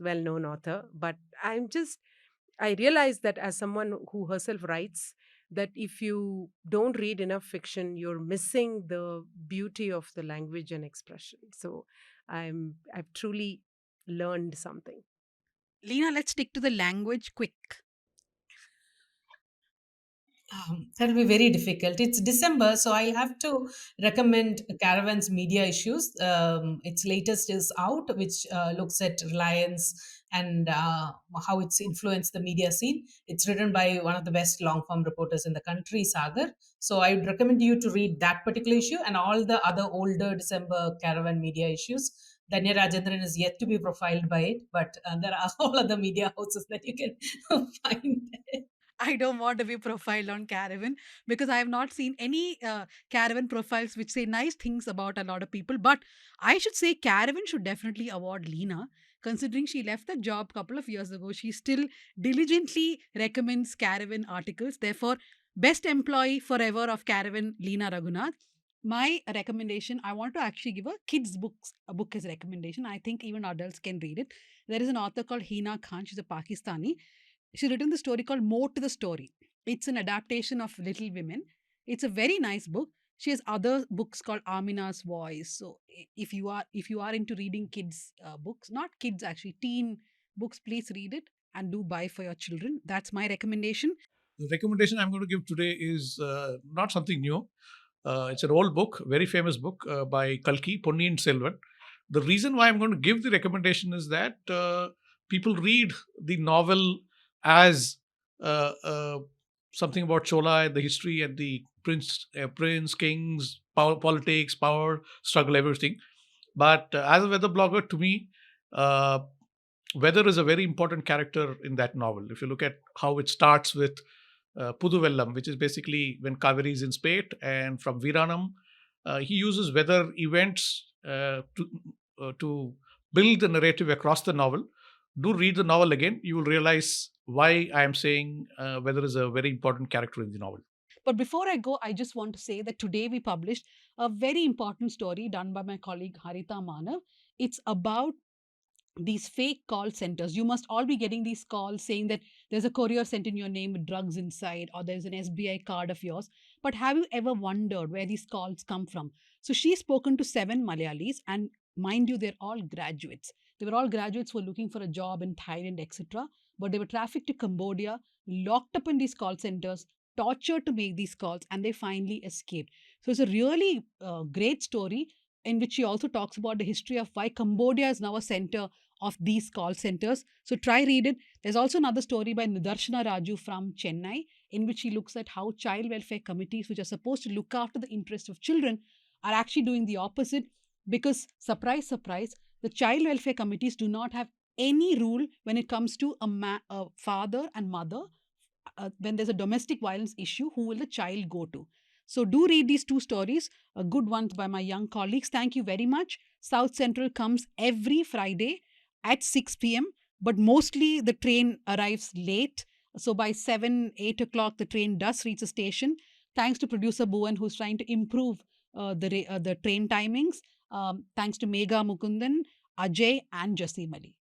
well-known author. But I realized that as someone who herself writes, that if you don't read enough fiction, you're missing the beauty of the language and expression. So I've truly learned something. Leena, let's stick to the language quick. That'll be very difficult. It's December, so I'll have to recommend Caravan's Media Issues. Its latest is out, which looks at Reliance and how it's influenced the media scene. It's written by one of the best long form reporters in the country, Sagar. So I would recommend you to read that particular issue and all the other older December Caravan Media issues. Dhanya Rajendran is yet to be profiled by it, but there are all other media houses that you can find. I don't want to be profiled on Caravan because I have not seen any Caravan profiles which say nice things about a lot of people. But I should say Caravan should definitely award Leena, considering she left the job a couple of years ago. She still diligently recommends Caravan articles. Therefore, best employee forever of Caravan, Leena Reghunath. My recommendation, I want to actually give a book as a recommendation. I think even adults can read it. There is an author called Hina Khan. She's a Pakistani. She's written the story called More to the Story. It's an adaptation of Little Women. It's a very nice book. She has other books called Amina's Voice. So if you are into reading kids books, not kids actually, teen books, please read it and do buy for your children. That's my recommendation. The recommendation I'm going to give today is not something new. It's an old book, very famous book by Kalki, Ponniyin Selvan. The reason why I'm going to give the recommendation is that people read the novel as something about Chola and the history and the prince, kings, power, politics, power, struggle, everything. But as a weather blogger, to me, weather is a very important character in that novel. If you look at how it starts with Puduvellam, which is basically when Kaveri is in spate, and from Viranam, he uses weather events to build the narrative across the novel. Do read the novel again. You will realize why I am saying weather is a very important character in the novel. But before I go, I just want to say that today we published a very important story done by my colleague Harita Manav. It's about these fake call centers. You must all be getting these calls saying that there's a courier sent in your name with drugs inside, or there's an SBI card of yours. But have you ever wondered where these calls come from? So she's spoken to 7 Malayalis, and mind you, they're all graduates. They were all graduates who were looking for a job in Thailand, etc. But they were trafficked to Cambodia, locked up in these call centers, tortured to make these calls, and they finally escaped. So it's a really great story in which she also talks about the history of why Cambodia is now a center of these call centers. So try read it. There's also another story by Nidarshana Raju from Chennai, in which he looks at how child welfare committees, which are supposed to look after the interests of children, are actually doing the opposite, because, surprise, surprise, the child welfare committees do not have any rule when it comes to a father and mother. When there's a domestic violence issue, who will the child go to? So do read these two stories, good ones by my young colleagues. Thank you very much. South Central comes every Friday at 6 p.m., but mostly the train arrives late. So by 7, 8 o'clock, the train does reach the station. Thanks to producer Bhuvan, who's trying to improve the train timings. Thanks to Megha Mukundan, Ajay, and Jasim Ali.